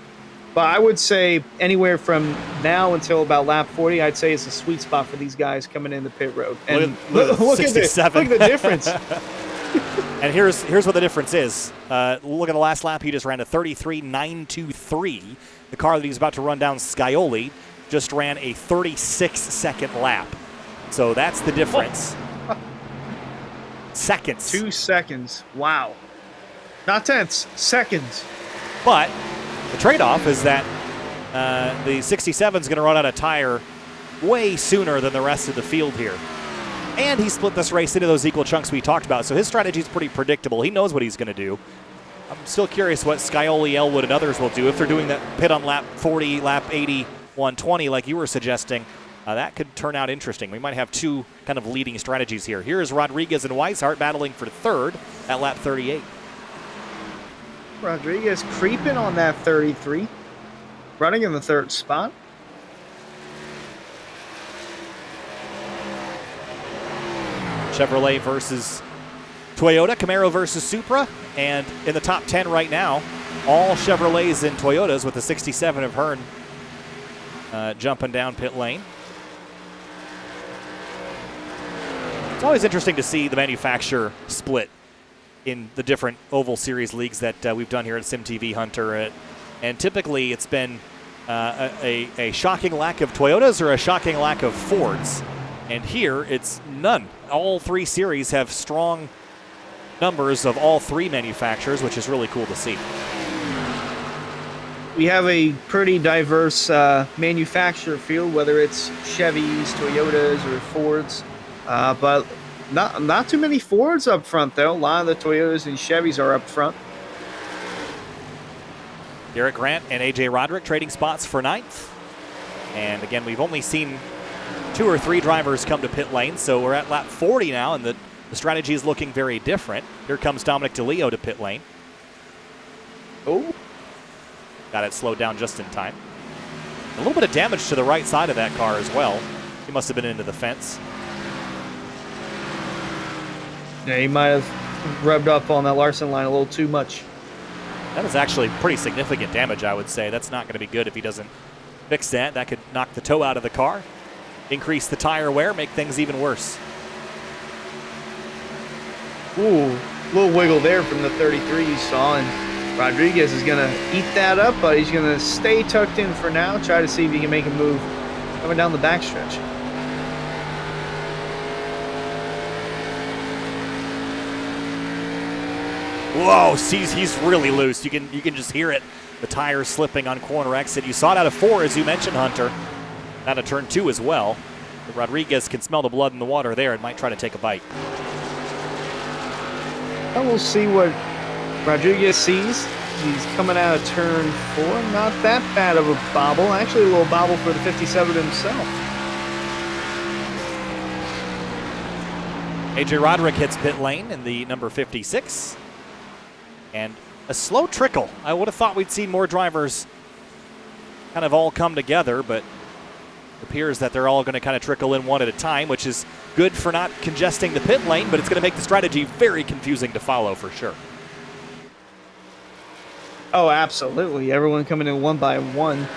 But I would say anywhere from now until about lap 40, I'd say it's a sweet spot for these guys coming in the pit road. And look at the difference. And here's what the difference is. Look at the last lap. He just ran a 33.923. The car that he's about to run down, Scioli, just ran a 36-second lap. So that's the difference. Seconds. 2 seconds. Wow. Not tenths, seconds. But the trade-off is that the 67 is going to run out of tire way sooner than the rest of the field here. And he split this race into those equal chunks we talked about, so his strategy is pretty predictable. He knows what he's going to do. I'm still curious what Scioli, Elwood, and others will do. If they're doing that pit on lap 40, lap 80, 120 like you were suggesting, that could turn out interesting. We might have two kind of leading strategies here. Here's Rodriguez and Weishart battling for third at lap 38. Rodriguez creeping on that 33, running in the third spot. Chevrolet versus Toyota, Camaro versus Supra, and in the top 10 right now, all Chevrolets and Toyotas with the 67 of Hearn jumping down pit lane. It's always interesting to see the manufacturer split in the different Oval Series leagues that we've done here at SimTV Hunter. And typically it's been a shocking lack of Toyotas or a shocking lack of Fords. And here it's none. All three series have strong numbers of all three manufacturers, which is really cool to see. We have a pretty diverse manufacturer field, whether it's Chevys, Toyotas, or Fords. But not too many Fords up front, though. A lot of the Toyotas and Chevys are up front. Garrett Grant and A.J. Roderick trading spots for ninth. And again, we've only seen 2 or 3 drivers come to pit lane, so we're at lap 40 now, and the strategy is looking very different. Here comes Dominic DeLeo to pit lane. Oh. Got it slowed down just in time. A little bit of damage to the right side of that car as well. He must have been into the fence. Yeah, he might have rubbed up on that Larson line a little too much. That is actually pretty significant damage, I would say. That's not going to be good if he doesn't fix that. That could knock the toe out of the car, increase the tire wear, make things even worse. Ooh, little wiggle there from the 33 you saw, and Rodriguez is going to eat that up, but he's going to stay tucked in for now, try to see if he can make a move coming down the backstretch. Whoa, he's really loose. You can just hear it. The tires slipping on corner exit. You saw it out of 4, as you mentioned, Hunter. Out of turn 2 as well. But Rodriguez can smell the blood in the water there and might try to take a bite. And we'll see what Rodriguez sees. He's coming out of turn 4. Not that bad of a bobble. Actually, a little bobble for the 57 himself. A.J. Roderick hits pit lane in the number 56. And a slow trickle. I would have thought we'd see more drivers kind of all come together, but it appears that they're all going to kind of trickle in one at a time, which is good for not congesting the pit lane, but it's going to make the strategy very confusing to follow for sure. Oh, absolutely. Everyone coming in one by one.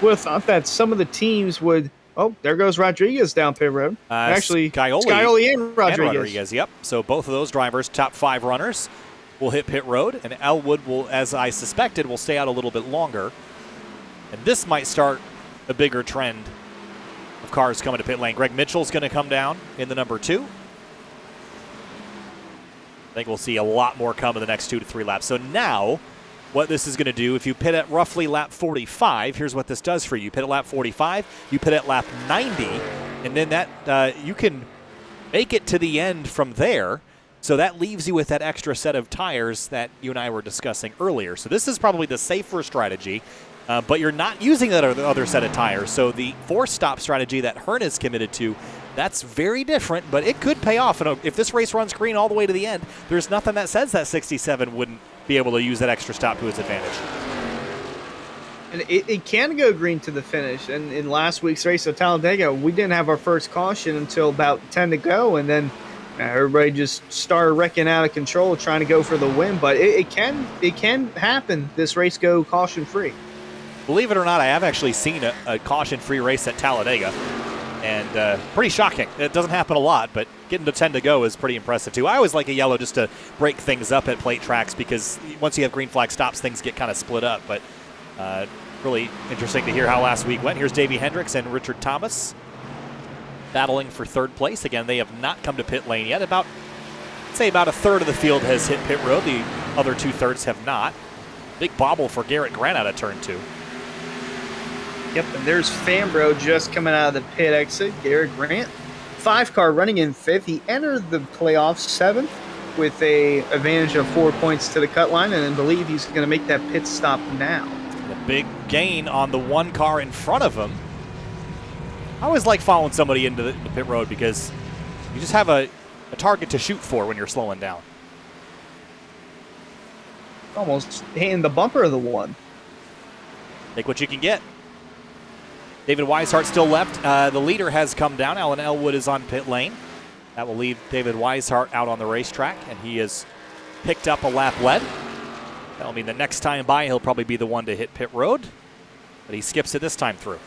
Would have thought that some of the teams would... Oh, there goes Rodriguez down pit road. Actually, Scioli and Rodriguez. Yep. So both of those drivers, top 5 runners, will hit pit road, and Elwood will, as I suspected, will stay out a little bit longer. And this might start a bigger trend of cars coming to pit lane. Greg Mitchell's going to come down in the number 2. I think we'll see a lot more come in the next 2 to 3 laps. So now, what this is going to do, if you pit at roughly lap 45, here's what this does for you. You pit at lap 45, you pit at lap 90, and then that you can make it to the end from there. So that leaves you with that extra set of tires that you and I were discussing earlier. So this is probably the safer strategy, but you're not using that other set of tires. So the 4-stop strategy that Hearn is committed to, that's very different, but it could pay off. And if this race runs green all the way to the end, there's nothing that says that 67 wouldn't be able to use that extra stop to his advantage. And it can go green to the finish. And in last week's race at Talladega, we didn't have our first caution until about 10 to go, and then everybody just started wrecking out of control, trying to go for the win. But it can happen. This race go caution free. Believe it or not, I have actually seen a caution free race at Talladega, and pretty shocking. It doesn't happen a lot, but getting to 10 to go is pretty impressive too. I always like a yellow just to break things up at plate tracks, because once you have green flag stops, things get kind of split up. But really interesting to hear how last week went. Here's Davey Hendricks and Richard Thomas battling for third place. Again, they have not come to pit lane yet. About a third of the field has hit pit road. The other 2/3 have not. Big bobble for Garrett Grant out of turn 2. Yep, and there's Fambro just coming out of the pit exit. Garrett Grant, 5-car running in 5th. He entered the playoffs 7th with a advantage of 4 points to the cut line, and I believe he's going to make that pit stop now. The big gain on the 1 car in front of him. I always like following somebody into the pit road because you just have a target to shoot for when you're slowing down. Almost hitting the bumper of the 1. Take what you can get. David Weishart still left. The leader has come down. Alan Elwood is on pit lane. That will leave David Weishart out on the racetrack, and he has picked up a lap lead. That'll mean the next time by, he'll probably be the one to hit pit road, but he skips it this time through.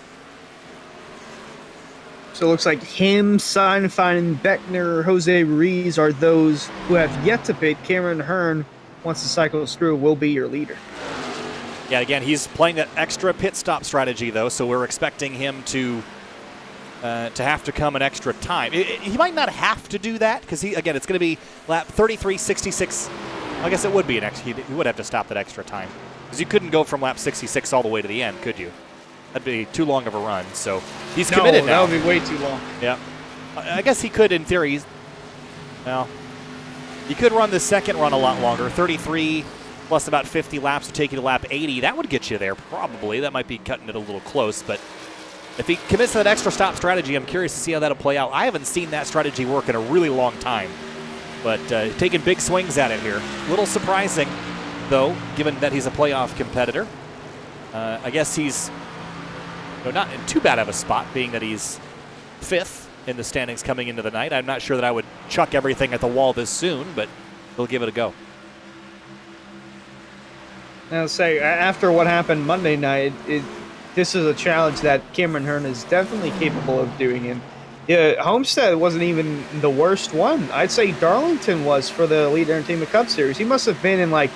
So it looks like him, Seinfeld, Beckner, Jose Ruiz are those who have yet to pit. Cameron Hearn, once the cycle is through, will be your leader. Yeah, again, he's playing that extra pit stop strategy, though, so we're expecting him to have to come an extra time. He might not have to do that because, again, it's going to be lap 33.66. I guess it would be he would have to stop that extra time because you couldn't go from lap 66 all the way to the end, could you? That'd be too long of a run. So he's committed now. That would be way too long. Yeah. I guess he could, in theory. Well, he could run the second run a lot longer. 33 plus about 50 laps would take you to lap 80. That would get you there, probably. That might be cutting it a little close. But if he commits to that extra stop strategy, I'm curious to see how that'll play out. I haven't seen that strategy work in a really long time. But taking big swings at it here. A little surprising, though, given that he's a playoff competitor. I guess he's not in too bad of a spot, being that he's 5th in the standings coming into the night. I'm not sure that I would chuck everything at the wall this soon, but he'll give it a go. I'll say, after what happened Monday night, this is a challenge that Cameron Hearn is definitely capable of doing. And Homestead wasn't even the worst one. I'd say Darlington was for the Elite Entertainment Cup Series. He must have been in like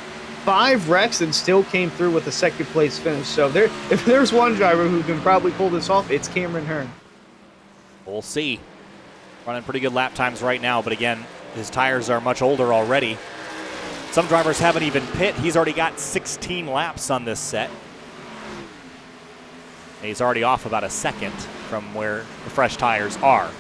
5 wrecks and still came through with a 2nd place finish. So if there's one driver who can probably pull this off, it's Cameron Hearn. We'll see. Running pretty good lap times right now, but again, his tires are much older already. Some drivers haven't even pit. He's already got 16 laps on this set. And he's already off about a second from where the fresh tires are.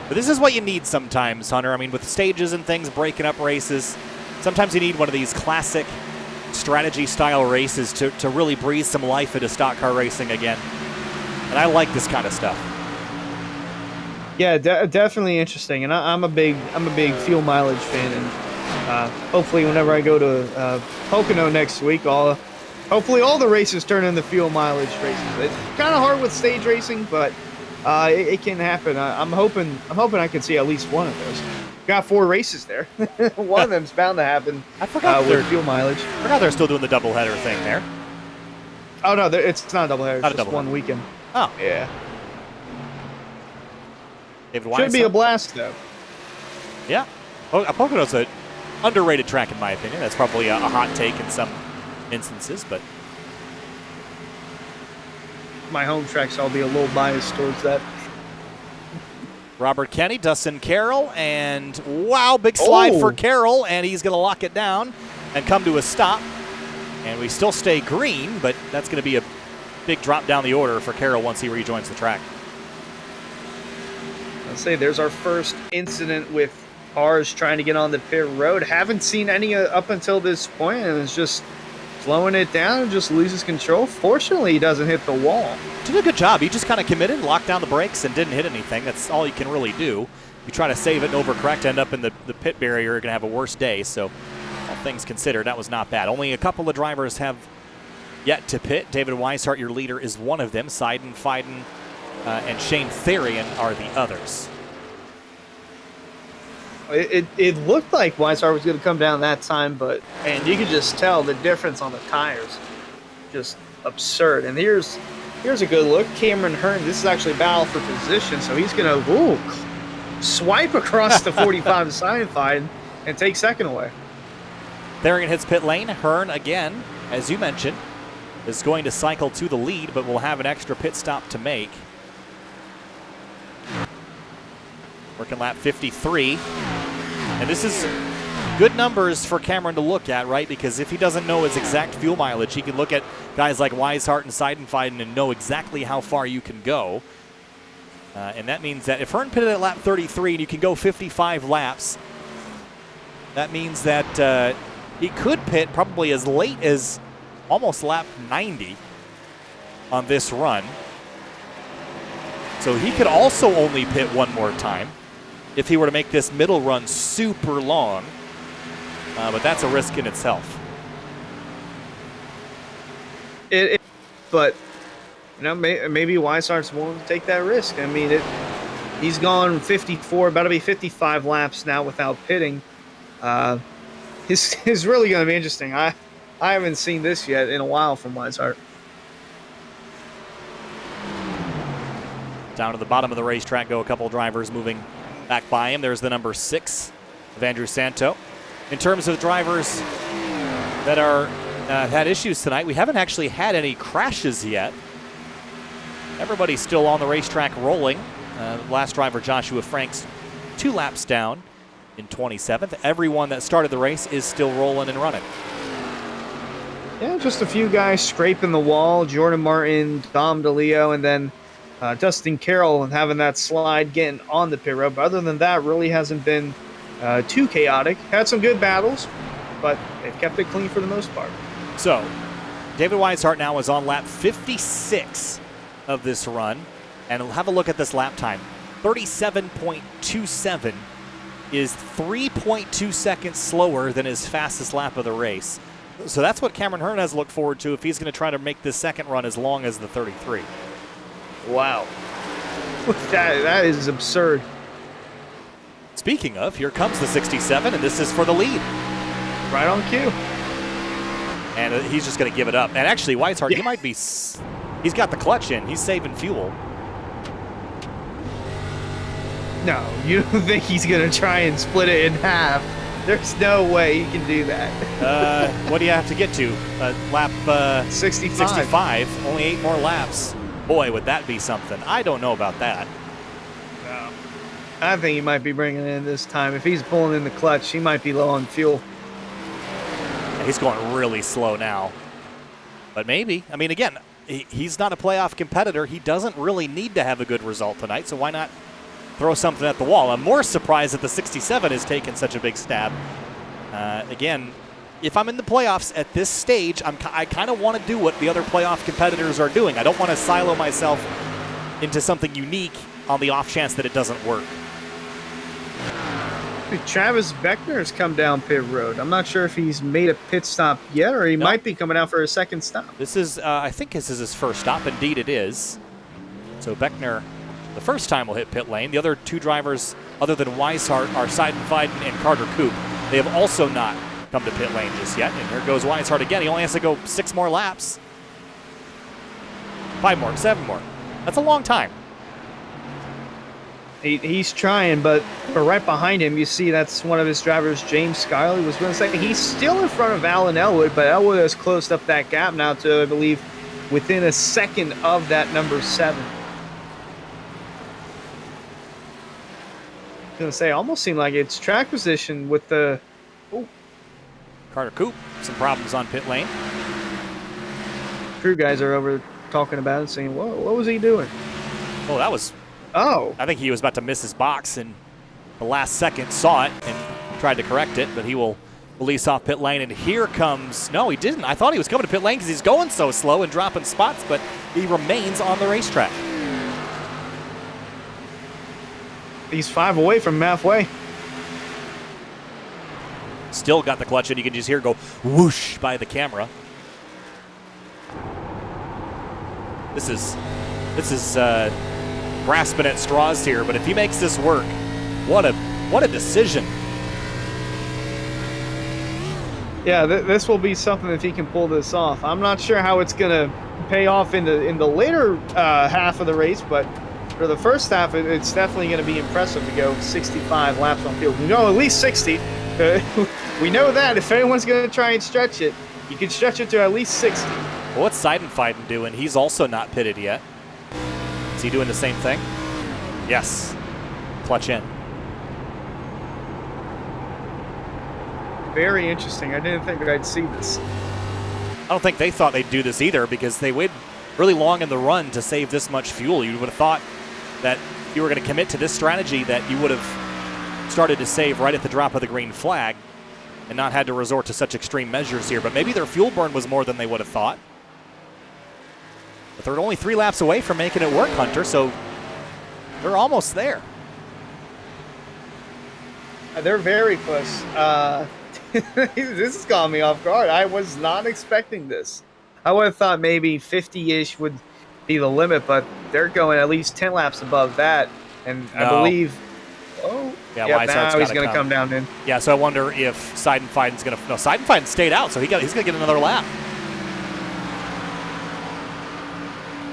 But this is what you need sometimes, Hunter. I mean, with stages and things, breaking up races, sometimes you need one of these classic strategy-style races to really breathe some life into stock car racing again. And I like this kind of stuff. Yeah, definitely interesting. And I'm a big fuel mileage fan. And hopefully, whenever I go to Pocono next week, hopefully all the races turn into fuel mileage races. It's kind of hard with stage racing, but it can happen. I'm hoping I can see at least one of those. Got 4 races there. One of them's bound to happen. I forgot with fuel mileage. I forgot they're still doing the doubleheader thing there. Oh no, it's not a doubleheader. It's just one weekend. Oh yeah. David Should be a blast though. Yeah. Pocono's an underrated track in my opinion. That's probably a hot take in some instances, but my home track, so I'll be a little biased towards that. Robert Kenny, Dustin Carroll, and wow, big slide for Carroll, and he's going to lock it down and come to a stop. And we still stay green, but that's going to be a big drop down the order for Carroll once he rejoins the track. Let's say there's our first incident with cars trying to get on the pit road. Haven't seen any up until this point, and it's just slowing it down and just loses control. Fortunately, he doesn't hit the wall. Did a good job. He just kind of committed, locked down the brakes, and didn't hit anything. That's all you can really do. You try to save it and overcorrect, end up in the pit barrier, you're going to have a worse day. So all things considered, that was not bad. Only a couple of drivers have yet to pit. David Weishart, your leader, is one of them. Seiden, Feiden, and Shane Therian are the others. It looked like Weishart was going to come down that time, and you could just tell the difference on the tires. Just absurd. And here's a good look. Cameron Hearn, this is actually battle for position, so he's going to swipe across the 45 to Seinfeld and take second away. Therian hits pit lane. Hearn, again, as you mentioned, is going to cycle to the lead, but will have an extra pit stop to make. Working lap 53. And this is good numbers for Cameron to look at, right? Because if he doesn't know his exact fuel mileage, he can look at guys like Weishart and Seidenfeiden and know exactly how far you can go. And that means that if Hearn pitted at lap 33 and you can go 55 laps, that means that he could pit probably as late as almost lap 90 on this run. So he could also only pit one more time if he were to make this middle run super long. But that's a risk in itself. But maybe Weishart's willing to take that risk. I mean, he's gone 54, about to be 55 laps now without pitting. It's really going to be interesting. I haven't seen this yet in a while from Weishart. Down to the bottom of the racetrack go a couple drivers moving back by him. There's the number 6 of Andrew Santo. In terms of drivers that are had issues tonight, we haven't actually had any crashes yet. Everybody's still on the racetrack rolling. Last driver, Joshua Franks, 2 laps down in 27th. Everyone that started the race is still rolling and running. Yeah, just a few guys scraping the wall. Jordan Martin, Dom DeLeo, and then Dustin Carroll having that slide getting on the pit road. But other than that, really hasn't been too chaotic. Had some good battles, but they've kept it clean for the most part. So, David Weishart now is on lap 56 of this run. And we'll have a look at this lap time. 37.27 is 3.2 seconds slower than his fastest lap of the race. So that's what Cameron Hearn has looked forward to if he's going to try to make this second run as long as the 33. Wow. That is absurd. Speaking of, here comes the 67, and this is for the lead. Right on cue. And he's just going to give it up. And actually, Weishart, he might be, he's got the clutch in. He's saving fuel. No, you don't think he's going to try and split it in half. There's no way he can do that. What do you have to get to? Lap 65. 65. Only 8 more laps. Boy, would that be something. I don't know about that. No. I think he might be bringing it in this time. If he's pulling in the clutch, he might be low on fuel. He's going really slow now. But maybe. I mean, again, he's not a playoff competitor. He doesn't really need to have a good result tonight, so why not throw something at the wall? I'm more surprised that the 67 has taken such a big stab. Again, if I'm in the playoffs at this stage, I kind of want to do what the other playoff competitors are doing. I don't want to silo myself into something unique on the off chance that it doesn't work. Travis Beckner has come down pit road. I'm not sure if he's made a pit stop yet, or he might be coming out for a second stop. This is, I think this is his first stop. Indeed it is. So Beckner, the first time, will hit pit lane. The other 2 drivers, other than Weishart, are Seidenfeiden and Carter Koop. They have also not come to pit lane just yet. And here goes Weishart again. He only has to go 6 more laps. 5 more, 7 more. That's a long time. He's trying, but right behind him, you see that's one of his drivers, James Skiley, was going to say he's still in front of Alan Elwood, but Elwood has closed up that gap now to, I believe, within a second of that number 7. I was going to say, almost seemed like it's track position with the... Oh. Carter Koop, some problems on pit lane. Crew guys are over talking about it, saying, whoa, what was he doing? Oh, that was... Oh. I think he was about to miss his box, and the last second saw it and tried to correct it, but he will release off pit lane. And here comes, no, he didn't. I thought he was coming to pit lane because he's going so slow and dropping spots, but he remains on the racetrack. He's 5 away from halfway. Still got the clutch, and you can just hear it go whoosh by the camera. This is grasping at straws here, but if he makes this work, what a decision. Yeah, this will be something if he can pull this off. I'm not sure how it's going to pay off in the later half of the race, but for the first half, it's definitely going to be impressive to go 65 laps on field. We go at least 60. We know that if anyone's going to try and stretch it, you can stretch it to at least 60. Well, what's Seidenfeiden doing? He's also not pitted yet. Is he doing the same thing? Yes. Clutch in. Very interesting. I didn't think I'd see this. I don't think they thought they'd do this either because they waited really long in the run to save this much fuel. You would have thought that if you were going to commit to this strategy that you would have started to save right at the drop of the green flag and not had to resort to such extreme measures here. But maybe their fuel burn was more than they would have thought. But they're only 3 laps away from making it work, Hunter, so they're almost there. They're very close. This has caught me off guard. I was not expecting this. I would have thought maybe 50-ish would be the limit, but they're going at least 10 laps above that. And No. I believe... Oh, Yeah, yep, Weishart's now he's gotta going to come down in. Yeah, so I wonder if Seidenfeiden's going to... No, Seidenfeiden stayed out, so he's going to get another lap.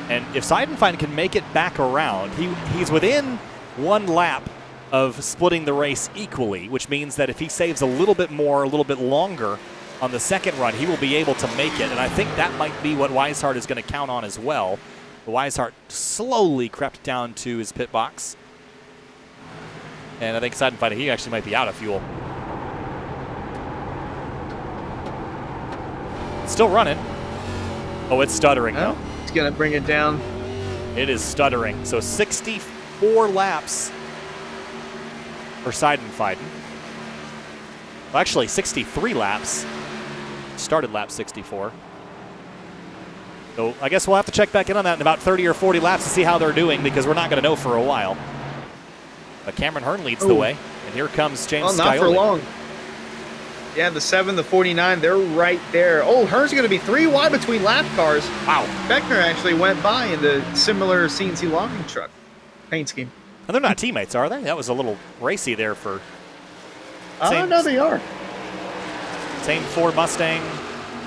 And if Seidenfeiden can make it back around, he's within 1 lap of splitting the race equally, which means that if he saves a little bit more, a little bit longer on the second run, he will be able to make it. And I think that might be what Weishart is going to count on as well. Weishart slowly crept down to his pit box. And I think Seidenfeiden, he actually might be out of fuel. Still running. Oh, it's stuttering now. He's going to bring it down. It is stuttering. So 64 laps for Seidenfeiden. Well, actually, 63 laps. Started lap 64. So I guess we'll have to check back in on that in about 30 or 40 laps to see how they're doing because we're not going to know for a while. But Cameron Hearn leads the way. And here comes James Scioli. Not for long. Yeah, the 7, the 49, they're right there. Oh, Hearn's going to be 3 wide between lap cars. Wow. Beckner actually went by in the similar CNC logging truck paint scheme. And they're not teammates, are they? That was a little racy there for... No, they are. Same Ford Mustang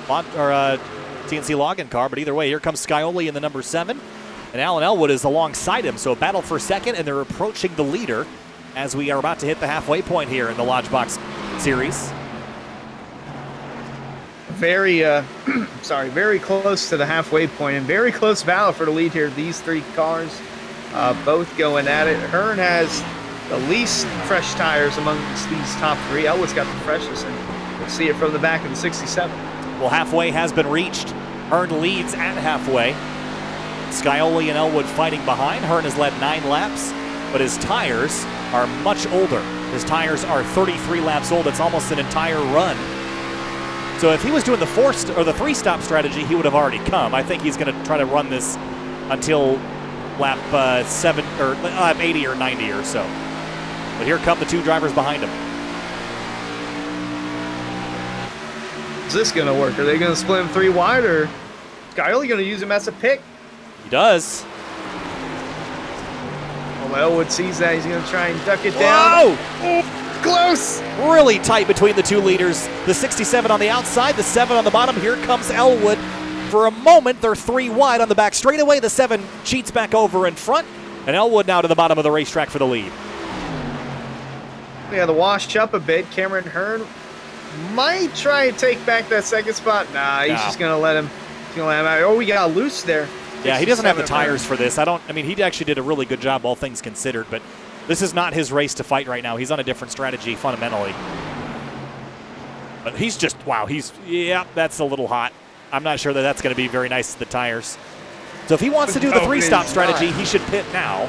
CNC login car, but either way, here comes Scioli in the number 7. And Alan Elwood is alongside him, so a battle for second, and they're approaching the leader as we are about to hit the halfway point here in the Lodgebox series. Very, very close to the halfway point, and very close battle for the lead here. These 3 cars, both going at it. Hearn has the least fresh tires amongst these top 3. Elwood's got the freshest, and we'll see it from the back of the 67. Well, halfway has been reached. Hearn leads at halfway. Scioli and Elwood fighting behind. Hearn has led 9 laps, but his tires are much older. His tires are 33 laps old. It's almost an entire run. So if he was doing the 3-stop strategy, he would have already come. I think he's going to try to run this until lap 80 or 90 or so. But here come the 2 drivers behind him. Is this going to work? Are they going to split him 3 wide, or is Scioli going to use him as a pick? He does. Well, Elwood sees that. He's going to try and duck it down. Whoa! Oh, close! Really tight between the 2 leaders. The 67 on the outside, the 7 on the bottom. Here comes Elwood. For a moment, they're 3 wide on the back straightaway. The 7 cheats back over in front. And Elwood now to the bottom of the racetrack for the lead. Yeah, the wash up a bit. Cameron Hearn might try and take back that second spot. Nah, he's just going to let him. He's going to let him out. Oh, we got loose there. Yeah, he doesn't have the tires for this. I mean, he actually did a really good job, all things considered, but this is not his race to fight right now. He's on a different strategy fundamentally. But he's just, wow, that's a little hot. I'm not sure that that's going to be very nice to the tires. So if he wants to do the 3-stop strategy, he should pit now.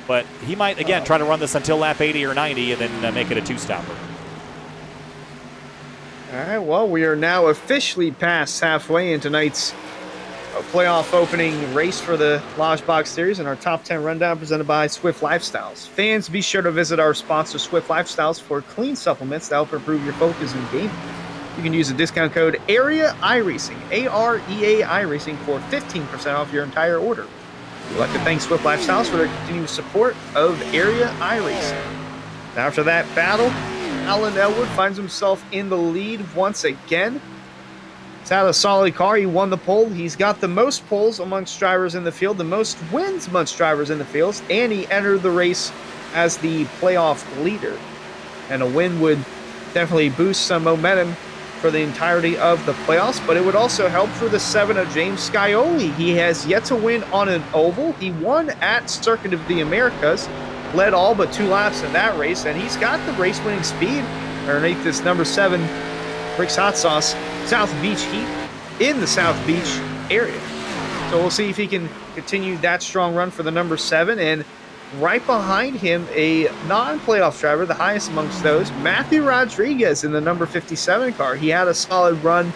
But he might, again, try to run this until lap 80 or 90 and then make it a 2-stopper. All right, well, we are now officially past halfway in tonight's playoff opening race for the Lodgebox Series and our top 10 rundown presented by Swift Lifestyles. Fans, be sure to visit our sponsor, Swift Lifestyles, for clean supplements that help improve your focus in gaming. You can use the discount code AREA iRacing, AREA iRacing, for 15% off your entire order. We'd like to thank Swift Lifestyles for their continued support of Area iRacing. After that battle, Alan Elwood finds himself in the lead once again. He's had a solid car. He won the pole. He's got the most poles amongst drivers in the field, the most wins amongst drivers in the fields, and he entered the race as the playoff leader. And a win would definitely boost some momentum for the entirety of the playoffs, but it would also help for the 7 of James Scioli. He has yet to win on an oval. He won at Circuit of the Americas, led all but 2 laps in that race, and he's got the race-winning speed underneath this number 7 Rick's Hot Sauce South Beach Heat in the South Beach area. So we'll see if he can continue that strong run for the number 7. And right behind him, a non-playoff driver, the highest amongst those, Matthew Rodriguez in the number 57 car. He had a solid run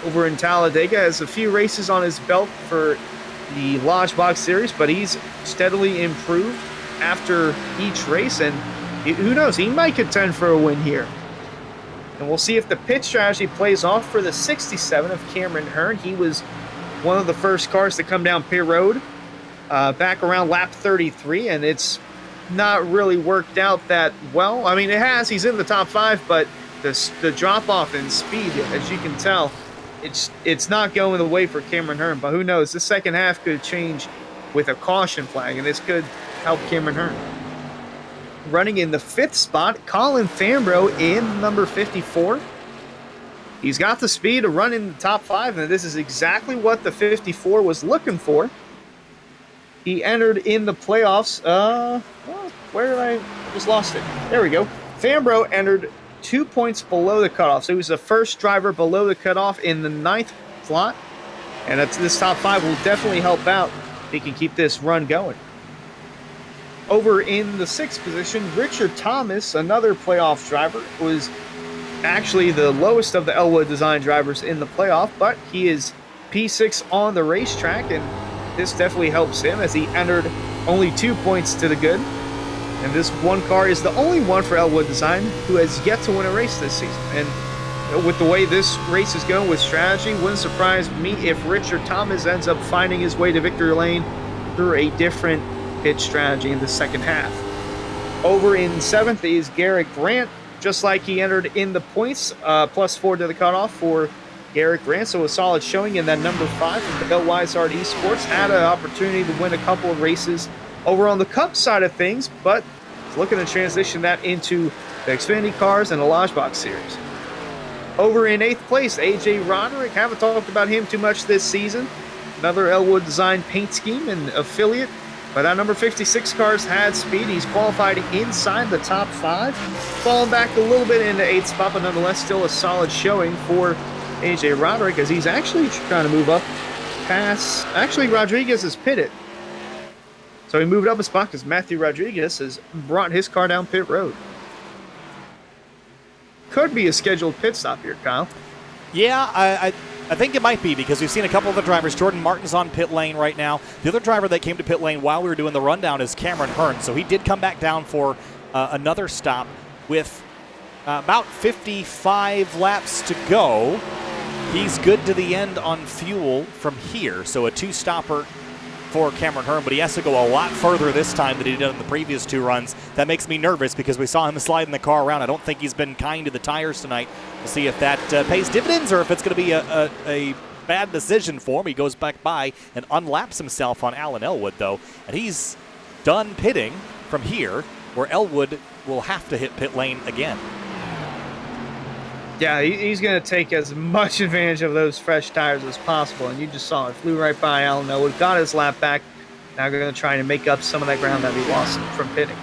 over in Talladega, has a few races on his belt for the Lodgebox series, but he's steadily improved after each race, and who knows, he might contend for a win here. And we'll see if the pit strategy plays off for the 67 of Cameron Hearn. He was one of the first cars to come down pit road back around lap 33, and it's not really worked out that well. I mean, it has. He's in the top 5, but the drop-off in speed, as you can tell, it's not going the way for Cameron Hearn. But who knows? The second half could change with a caution flag, and this could help Cameron Hearn. Running in the 5th spot, Colin Fambro in number 54. He's got the speed to run in the top 5, and this is exactly what the 54 was looking for. He entered in the playoffs. Where did I just lost it? There we go. Fambro entered 2 points below the cutoff, so he was the first driver below the cutoff in the 9th slot, and this top 5 will definitely help out if he can keep this run going. Over in the 6th position, Richard Thomas, another playoff driver, was actually the lowest of the Elwood Design drivers in the playoff, but he is P6 on the racetrack, and this definitely helps him as he entered only 2 points to the good. And this one car is the only one for Elwood Design who has yet to win a race this season. And with the way this race is going with strategy, wouldn't surprise me if Richard Thomas ends up finding his way to victory lane through a different pit strategy in the second half. Over in 7th is Garrett Grant, just like he entered in the points, +4 to the cutoff for Garrett Grant. So a solid showing in that number 5 from the Wizard Esports. Had an opportunity to win a couple of races over on the Cup side of things, but looking to transition that into the Xfinity cars and the Lodgebox series. Over in 8th place, AJ Roderick. Haven't talked about him too much this season. Another Elwood Design paint scheme and affiliate. But that number 56 car's had speed. He's qualified inside the top 5. Falling back a little bit into 8th spot, but nonetheless still a solid showing for AJ Roderick as he's actually trying to move up past... Actually, Rodriguez is pitted. So he moved up a spot because Matthew Rodriguez has brought his car down pit road. Could be a scheduled pit stop here, Kyle. Yeah, I think it might be because we've seen a couple of the drivers. Jordan Martin's on pit lane right now. The other driver that came to pit lane while we were doing the rundown is Cameron Hearn. So he did come back down for another stop with about 55 laps to go. He's good to the end on fuel from here. So a 2-stopper for Cameron Hearn, but he has to go a lot further this time than he did in the previous 2 runs. That makes me nervous because we saw him sliding the car around. I don't think he's been kind to the tires tonight. We'll see if that pays dividends or if it's going to be a bad decision for him. He goes back by and unlaps himself on Alan Elwood, though, and he's done pitting from here, where Elwood will have to hit pit lane again. Yeah, he's going to take as much advantage of those fresh tires as possible, and you just saw it. Flew right by Alan Elwood, got his lap back. Now going to try to make up some of that ground that he lost from pitting.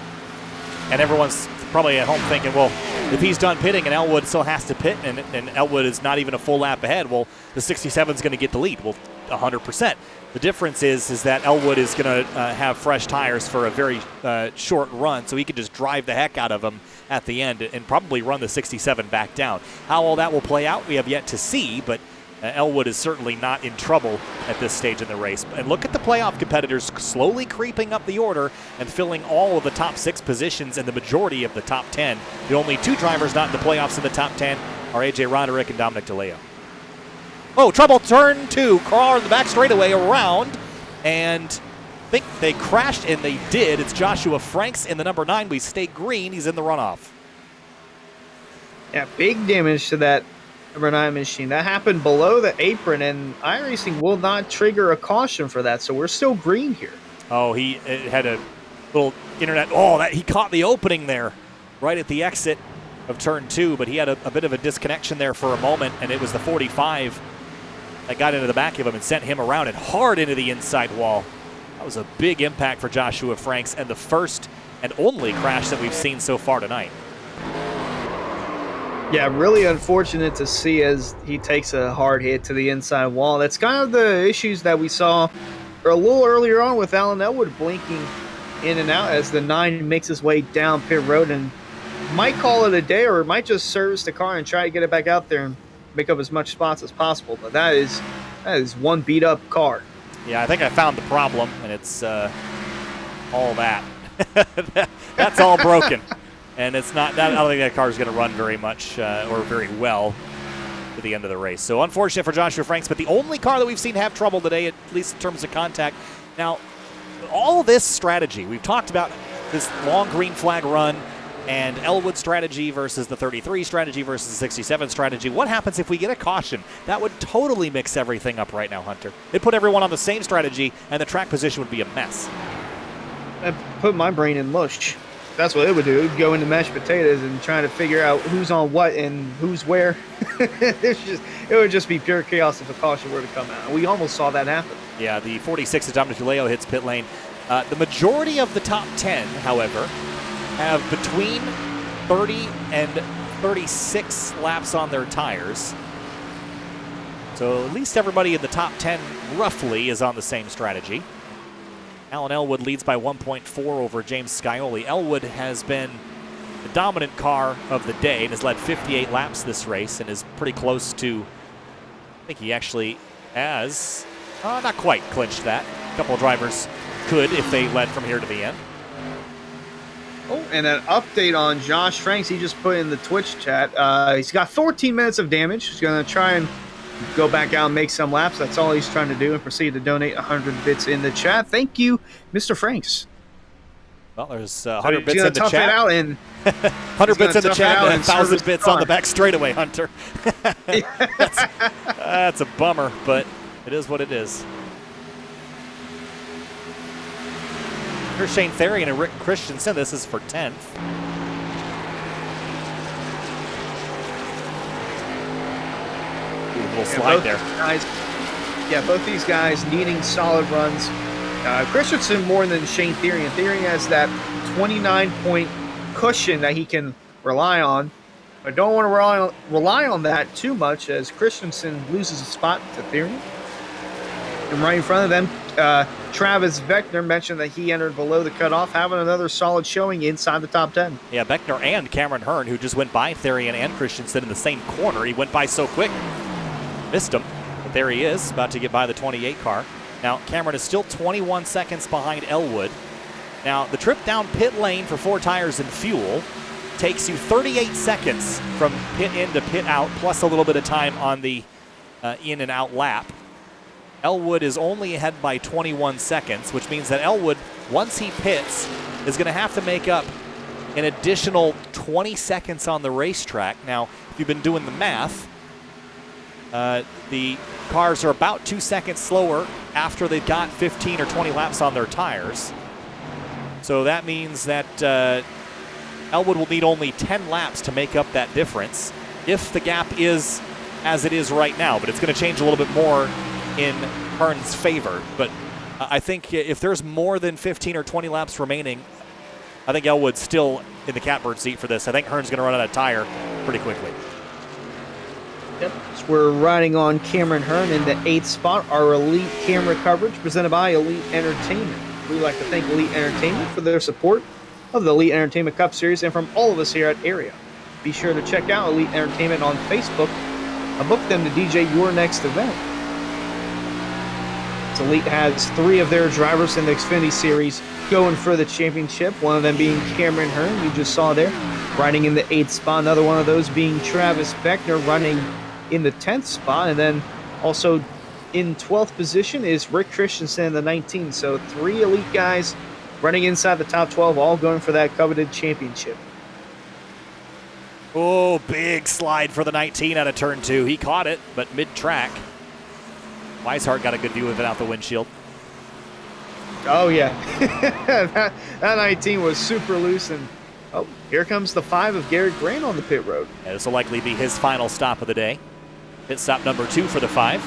And everyone's probably at home thinking, well, if he's done pitting and Elwood still has to pit and Elwood is not even a full lap ahead, well, the 67 is going to get the lead. Well, 100%. The difference is that Elwood is going to have fresh tires for a very short run, so he can just drive the heck out of them at the end and probably run the 67 back down. How all that will play out, we have yet to see, but Elwood is certainly not in trouble at this stage in the race. And look at the playoff competitors slowly creeping up the order and filling all of the top 6 positions and the majority of the top 10. The only 2 drivers not in the playoffs in the top 10 are AJ Roderick and Dominic DeLeo. Oh, trouble, turn 2. Car in the back straightaway around, and I think they crashed, and they did. It's Joshua Franks in the number 9. We stay green. He's in the runoff. Yeah, big damage to that number 9 machine. That happened below the apron, and iRacing will not trigger a caution for that, so we're still green here. Oh, he had a little internet. Oh, he caught the opening there right at the exit of turn 2, but he had a bit of a disconnection there for a moment, and it was the 45 that got into the back of him and sent him around and hard into the inside wall. That was a big impact for Joshua Franks and the first and only crash that we've seen so far tonight. Yeah, really unfortunate to see as he takes a hard hit to the inside wall. That's kind of the issues that we saw a little earlier on with Alan Elwood blinking in and out as the 9 makes his way down pit road and might call it a day, or might just service the car and try to get it back out there and make up as much spots as possible. But that is one beat up car. Yeah, I think I found the problem, and it's all that. That's all broken. And it's not, I don't think that car is going to run very much or very well to the end of the race. So unfortunate for Joshua Franks, but the only car that we've seen have trouble today, at least in terms of contact. Now, all this strategy, we've talked about this long green flag run and Elwood strategy versus the 33 strategy versus the 67 strategy. What happens if we get a caution? That would totally mix everything up right now, Hunter. It'd put everyone on the same strategy, and the track position would be a mess. I put my brain in mush. That's what it would do. It would go into mashed potatoes and trying to figure out who's on what and who's where. It would just be pure chaos if a caution were to come out. We almost saw that happen. Yeah, the 46 of Dominic DeLeo hits pit lane. The majority of the top 10, however, have between 30 and 36 laps on their tires. So at least everybody in the top 10 roughly is on the same strategy. Alan Elwood leads by 1.4 over James Scioli. Elwood has been the dominant car of the day and has led 58 laps this race and is pretty close to, I think he actually has, not quite clinched that. A couple of drivers could if they led from here to the end. Oh, and an update on Josh Franks. He just put in the Twitch chat. He's got 14 minutes of damage. He's going to try and go back out and make some laps. That's all he's trying to do, and proceed to donate 100 bits in the chat. Thank you, Mr. Franks. Well, there's 100 bits in the tough chat. It out and 100 bits in the chat and 1,000 bits on the back straightaway, Hunter. That's a bummer, but it is what it is. Here's Shane Therian and Rick Christensen. This is for 10th. Ooh, a little slide there. Both these guys needing solid runs. Christensen more than Shane Therian. Therian has that 29-point cushion that he can rely on. I don't want to rely on that too much as Christensen loses a spot to Therian. And right in front of them, Travis Beckner mentioned that he entered below the cutoff, having another solid showing inside the top 10. Yeah, Beckner and Cameron Hearn, who just went by Therian and Christensen in the same corner. He went by so quick, missed him. But there he is, about to get by the 28 car. Now, Cameron is still 21 seconds behind Elwood. Now, the trip down pit lane for 4 tires and fuel takes you 38 seconds from pit in to pit out, plus a little bit of time on the in and out lap. Elwood is only ahead by 21 seconds, which means that Elwood, once he pits, is going to have to make up an additional 20 seconds on the racetrack. Now, if you've been doing the math, the cars are about 2 seconds slower after they've got 15 or 20 laps on their tires. So that means that Elwood will need only 10 laps to make up that difference if the gap is as it is right now. But it's going to change a little bit more in Hearn's favor. But I think if there's more than 15 or 20 laps remaining, I think Elwood's still in the catbird seat for this. I think Hearn's going to run out of tire pretty quickly. Yep. So we're riding on Cameron Hearn in the 8th spot. Our elite camera coverage presented by Elite Entertainment. We'd like to thank Elite Entertainment for their support of the Elite Entertainment Cup Series and from all of us here at Area. Be sure to check out Elite Entertainment on Facebook and book them to DJ your next event. Elite has 3 of their drivers in the Xfinity Series going for the championship, one of them being Cameron Hearn, you just saw there, riding in the 8th spot. Another one of those being Travis Beckner, running in the 10th spot. And then also in 12th position is Rick Christensen in the 19th. So 3 elite guys running inside the top 12, all going for that coveted championship. Oh, big slide for the 19 out of turn 2. He caught it, but mid-track. Weishart got a good view of it out the windshield. Oh, yeah. that 19 was super loose. And, oh, here comes the 5 of Garrett Grant on the pit road. Yeah, this will likely be his final stop of the day. Pit stop number 2 for the 5.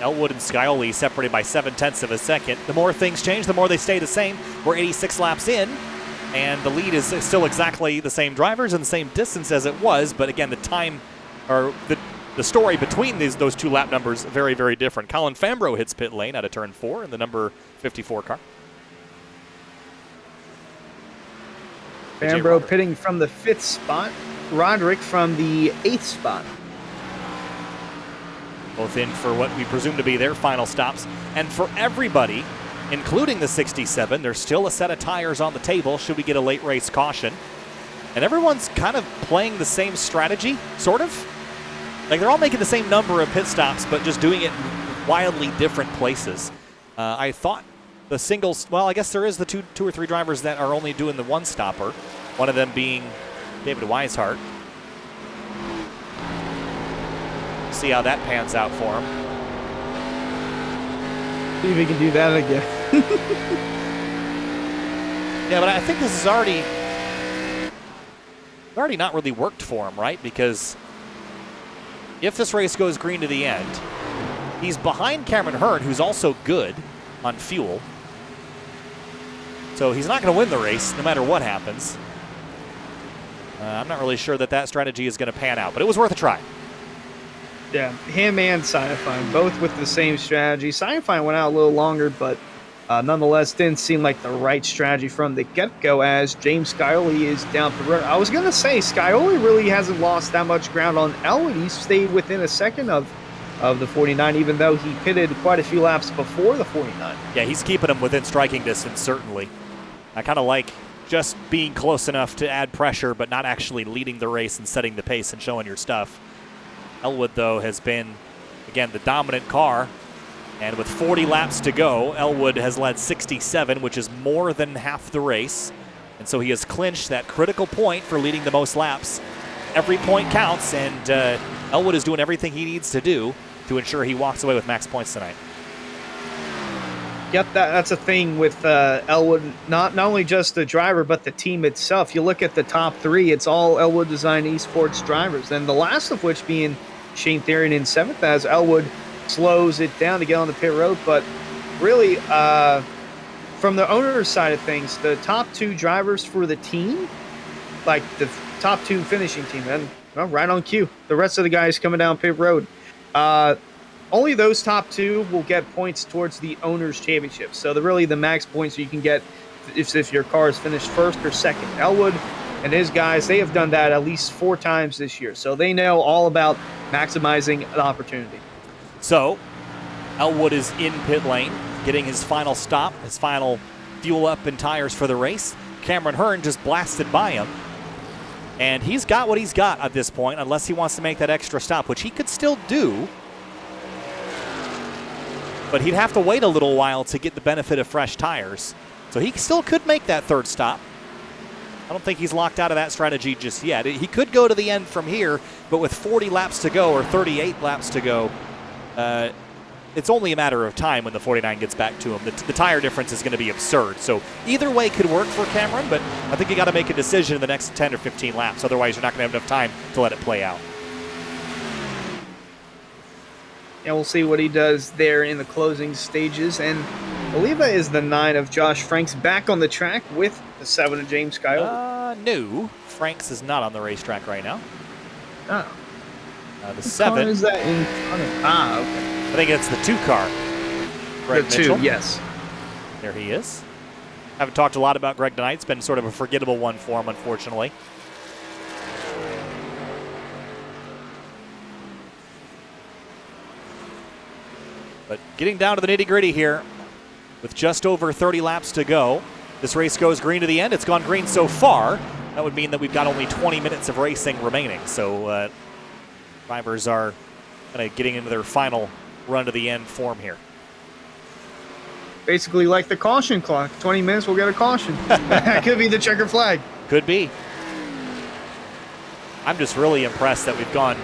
Elwood and Scioli separated by 0.7 of a second. The more things change, the more they stay the same. We're 86 laps in, and the lead is still exactly the same drivers and the same distance as it was. But again, the time, or the story between those two lap numbers, very, very different. Colin Fambro hits pit lane out of turn 4 in the number 54 car. Fambro pitting from the 5th spot. Roderick from the 8th spot. Both in for what we presume to be their final stops. And for everybody, including the 67, there's still a set of tires on the table should we get a late race caution. And everyone's kind of playing the same strategy, sort of. Like they're all making the same number of pit stops, but just doing it in wildly different places. I thought the singles, well, I guess there is the two or three drivers that are only doing the one stopper, one of them being David Weishart. See how that pans out for him. See if he can do that again. Yeah, but I think this is already not really worked for him, right? Because if this race goes green to the end, he's behind Cameron Hearn, who's also good on fuel. So he's not going to win the race no matter what happens. I'm not really sure that strategy is going to pan out, but it was worth a try. Yeah, him and Sci-Fi, both with the same strategy. Sci-Fi went out a little longer, but nonetheless didn't seem like the right strategy from the get-go as James Scioli is down the road. I was going to say, Scioli really hasn't lost that much ground on Elwood. He stayed within a second of the 49, even though he pitted quite a few laps before the 49. Yeah, he's keeping him within striking distance, certainly. I kind of like just being close enough to add pressure, but not actually leading the race and setting the pace and showing your stuff. Elwood, though, has been, again, the dominant car. And with 40 laps to go, Elwood has led 67, which is more than half the race. And so he has clinched that critical point for leading the most laps. Every point counts, and Elwood is doing everything he needs to do to ensure he walks away with max points tonight. Yep, that's a thing with Elwood, not only just the driver, but the team itself. You look at the top three, it's all Elwood Design Esports drivers, and the last of which being Shane Therian in 7th as Elwood slows it down to get on the pit road. But really, from the owner's side of things, the top two drivers for the team, like the top two finishing team, and right on cue. The rest of the guys coming down pit road. Only those top two will get points towards the owner's championship. So really the max points you can get if your car is finished first or second. Elwood and his guys, they have done that at least 4 times this year. So they know all about maximizing an opportunity. So Elwood is in pit lane, getting his final stop, his final fuel up and tires for the race. Cameron Hearn just blasted by him. And he's got what he's got at this point, unless he wants to make that extra stop, which he could still do. But he'd have to wait a little while to get the benefit of fresh tires. So he still could make that third stop. I don't think he's locked out of that strategy just yet. He could go to the end from here, but with 40 laps to go or 38 laps to go, it's only a matter of time when the 49 gets back to him. The tire difference is going to be absurd. So either way could work for Cameron, but I think you got to make a decision in the next 10 or 15 laps. Otherwise, you're not going to have enough time to let it play out. And we'll see what he does there in the closing stages. And I believe that is the 9 of Josh Franks back on the track with the 7 of James Scioli. No, Franks is not on the racetrack right now. Oh. The 7. Is that in front of? Okay. I think it's the 2 car. Greg The 2, Mitchell. yes. There he is. Haven't talked a lot about Greg tonight. It's been sort of a forgettable one for him, unfortunately. But getting down to the nitty-gritty here with just over 30 laps to go. This race goes green to the end. It's gone green so far. That would mean that we've got only 20 minutes of racing remaining. So drivers are kind of getting into their final run to the end form here. Basically like the caution clock. 20 minutes, we'll get a caution. That could be the checker flag. Could be. I'm just really impressed that we've gone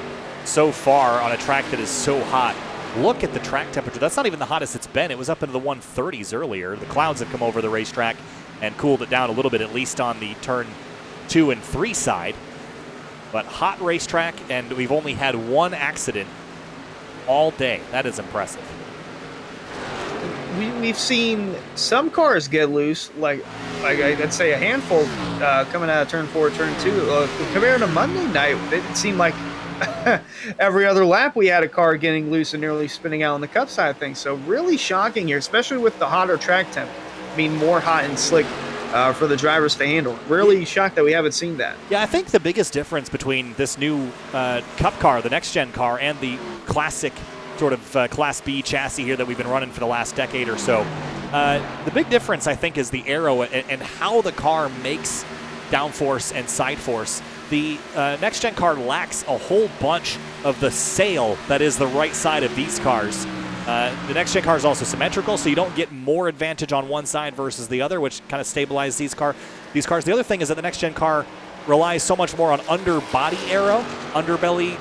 so far on a track that is so hot. Look at the track temperature. That's not even the hottest it's been. It was up into the 130s earlier. The clouds have come over the racetrack and cooled it down a little bit, at least on the turn 2 and 3 side. But hot racetrack, and we've only had one accident all day. That is impressive. we've seen some cars get loose, like I'd say a handful coming out of turn 4, turn 2. Compared to Monday night, it seemed like every other lap we had a car getting loose and nearly spinning out on the cup side of things. So really shocking here, especially with the hotter track temp being more hot and slick for the drivers to handle. Really shocked that we haven't seen that. Yeah, I think the biggest difference between this new Cup car, the next-gen car, and the classic sort of Class B chassis here that we've been running for the last decade or so, the big difference, I think, is the aero and how the car makes downforce and side force. The next-gen car lacks a whole bunch of the sail that is the right side of these cars. The next-gen car is also symmetrical, so you don't get more advantage on one side versus the other, which kind of stabilizes these cars. The other thing is that the next-gen car relies so much more on underbody aero, underbelly,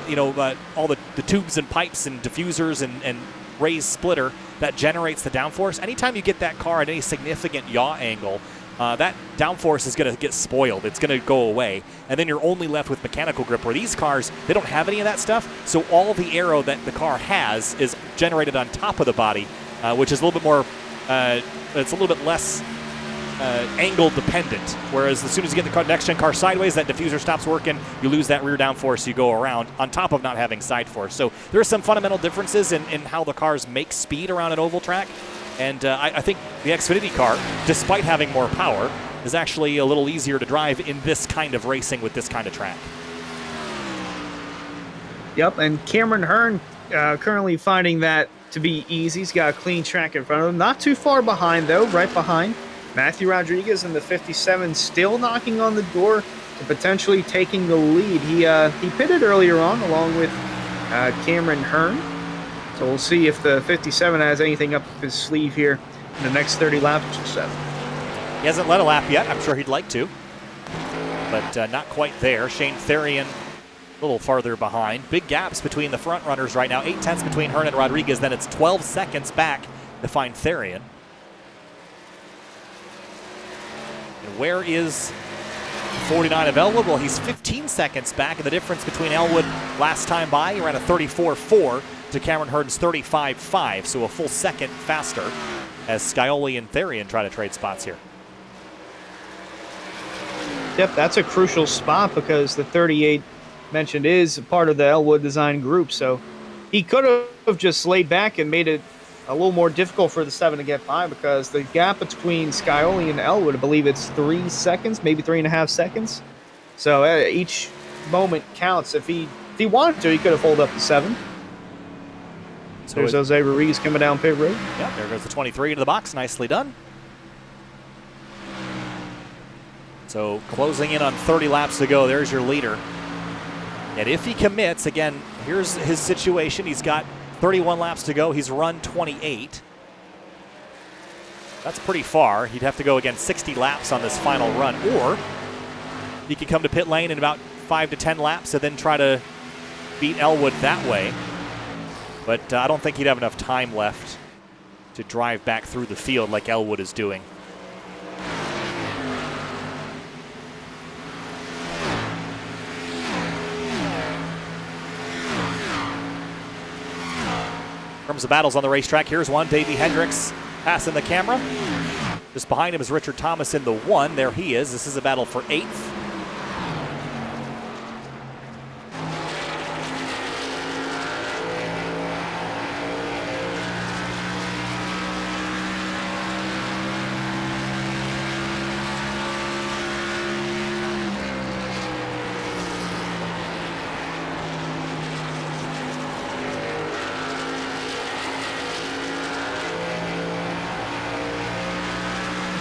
all the tubes and pipes and diffusers and raised splitter that generates the downforce. Anytime you get that car at any significant yaw angle, that downforce is going to get spoiled. It's going to go away. And then you're only left with mechanical grip, where these cars, they don't have any of that stuff. So all the aero that the car has is generated on top of the body, which is a little bit more, it's a little bit less angle dependent. Whereas as soon as you get the next-gen car sideways, that diffuser stops working, you lose that rear downforce, you go around, on top of not having side force. So there are some fundamental differences in how the cars make speed around an oval track. And I think the Xfinity car, despite having more power, is actually a little easier to drive in this kind of racing with this kind of track. Yep, and Cameron Hearn currently finding that to be easy. He's got a clean track in front of him. Not too far behind, though, right behind. Matthew Rodriguez in the 57 still knocking on the door to potentially taking the lead. He pitted earlier on along with Cameron Hearn. So we'll see if the 57 has anything up his sleeve here in the next 30 laps or so. He hasn't led a lap yet. I'm sure he'd like to, but not quite there. Shane Therian a little farther behind. Big gaps between the front runners right now. 8/10 between Hearn and Rodriguez. Then it's 12 seconds back to find Therian. And where is 49 of Elwood? Well, he's 15 seconds back, and the difference between Elwood last time by, he ran a 34.4 to Cameron Hearn's 35.5, so a full second faster as Scioli and Therian try to trade spots here. Yep, that's a crucial spot because the 38 mentioned is part of the Elwood design group, so he could have just laid back and made it a little more difficult for the 7 to get by, because the gap between Scioli and Elwood, I believe it's 3 seconds, maybe 3.5 seconds. So each moment counts. If he wanted to, he could have pulled up the 7. So there's Jose Rodriguez coming down pit road. Yeah, there goes the 23 into the box. Nicely done. So closing in on 30 laps to go. There's your leader. And if he commits, again, here's his situation. He's got 31 laps to go. He's run 28. That's pretty far. He'd have to go again 60 laps on this final run. Or he could come to pit lane in about 5 to 10 laps and then try to beat Elwood that way. But I don't think he'd have enough time left to drive back through the field like Elwood is doing. In terms of battles on the racetrack, here's one. Davey Hendricks passing the camera. Just behind him is Richard Thomas in the 1. There he is. This is a battle for 8th.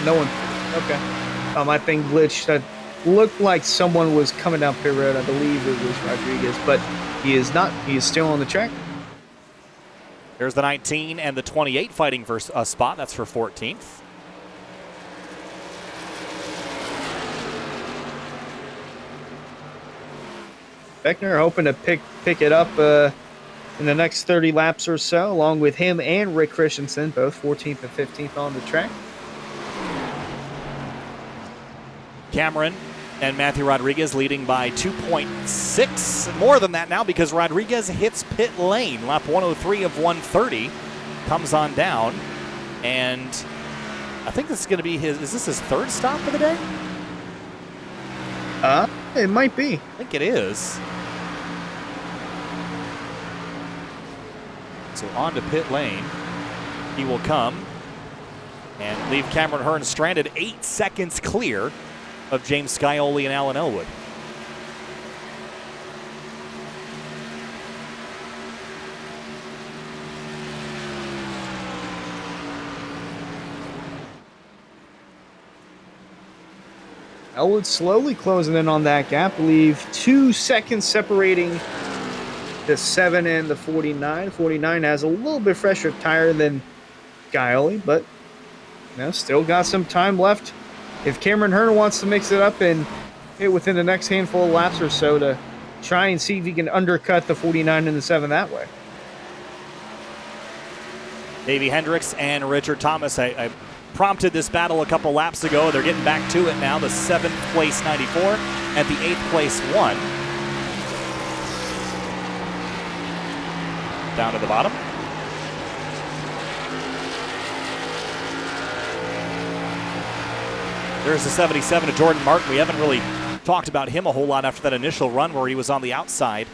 No one. Okay. My thing glitched. That looked like someone was coming down pit road. I believe it was Rodriguez, but he is not. He is still on the track. There's the 19 and the 28 fighting for a spot. That's for 14th. Beckner hoping to pick it up in the next 30 laps or so, along with him and Rick Christensen, both 14th and 15th on the track. Cameron and Matthew Rodriguez leading by 2.6. More than that now because Rodriguez hits pit lane. Lap 103 of 130 comes on down. And I think this is going to be is this his third stop of the day? It might be. I think it is. So on to pit lane. He will come and leave Cameron Hearn stranded 8 seconds clear of James Scioli and Alan Elwood. Elwood slowly closing in on that gap. I believe 2 seconds separating the 7 and the 49. 49 has a little bit fresher tire than Scioli, but still got some time left. If Cameron Hearn wants to mix it up and hit within the next handful of laps or so to try and see if he can undercut the 49 and the 7 that way. Davey Hendricks and Richard Thomas. I prompted this battle a couple laps ago. They're getting back to it now. The 7th place 94 and the 8th place 1. Down to the bottom. There's the 77 to Jordan Martin. We haven't really talked about him a whole lot after that initial run where he was on the outside.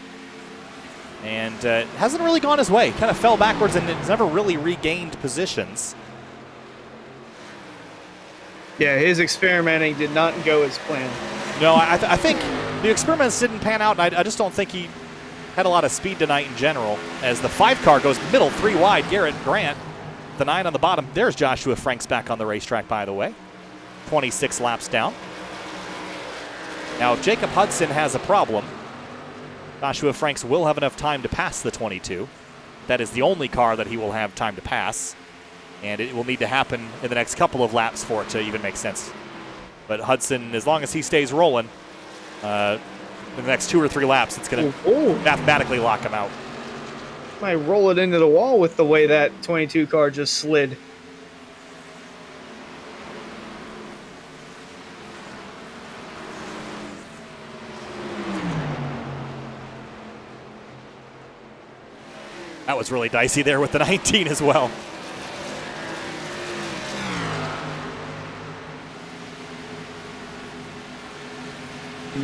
And hasn't really gone his way. Kind of fell backwards and has never really regained positions. Yeah, his experimenting did not go as planned. No, I think the experiments didn't pan out, and I just don't think he had a lot of speed tonight in general. As the 5 car goes middle, 3 wide, Garrett Grant, the 9 on the bottom. There's Joshua Franks back on the racetrack, by the way. 26 laps down. Now, if Jacob Hudson has a problem, Joshua Franks will have enough time to pass the 22. That is the only car that he will have time to pass. And it will need to happen in the next couple of laps for it to even make sense. But Hudson, as long as he stays rolling, in the next 2 or 3 laps, it's going to mathematically lock him out. Might roll it into the wall with the way that 22 car just slid. That was really dicey there with the 19 as well.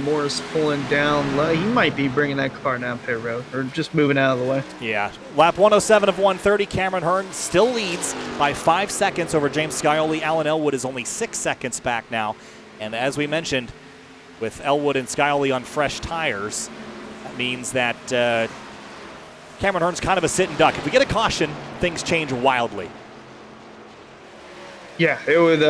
Morris pulling down low. He might be bringing that car down pit road or just moving out of the way. Yeah. Lap 107 of 130. Cameron Hearn still leads by 5 seconds over James Scioli. Alan Elwood is only 6 seconds back now. And as we mentioned, with Elwood and Scioli on fresh tires, that means that Cameron Hearn's kind of a sit and duck. If we get a caution, things change wildly. Yeah, it would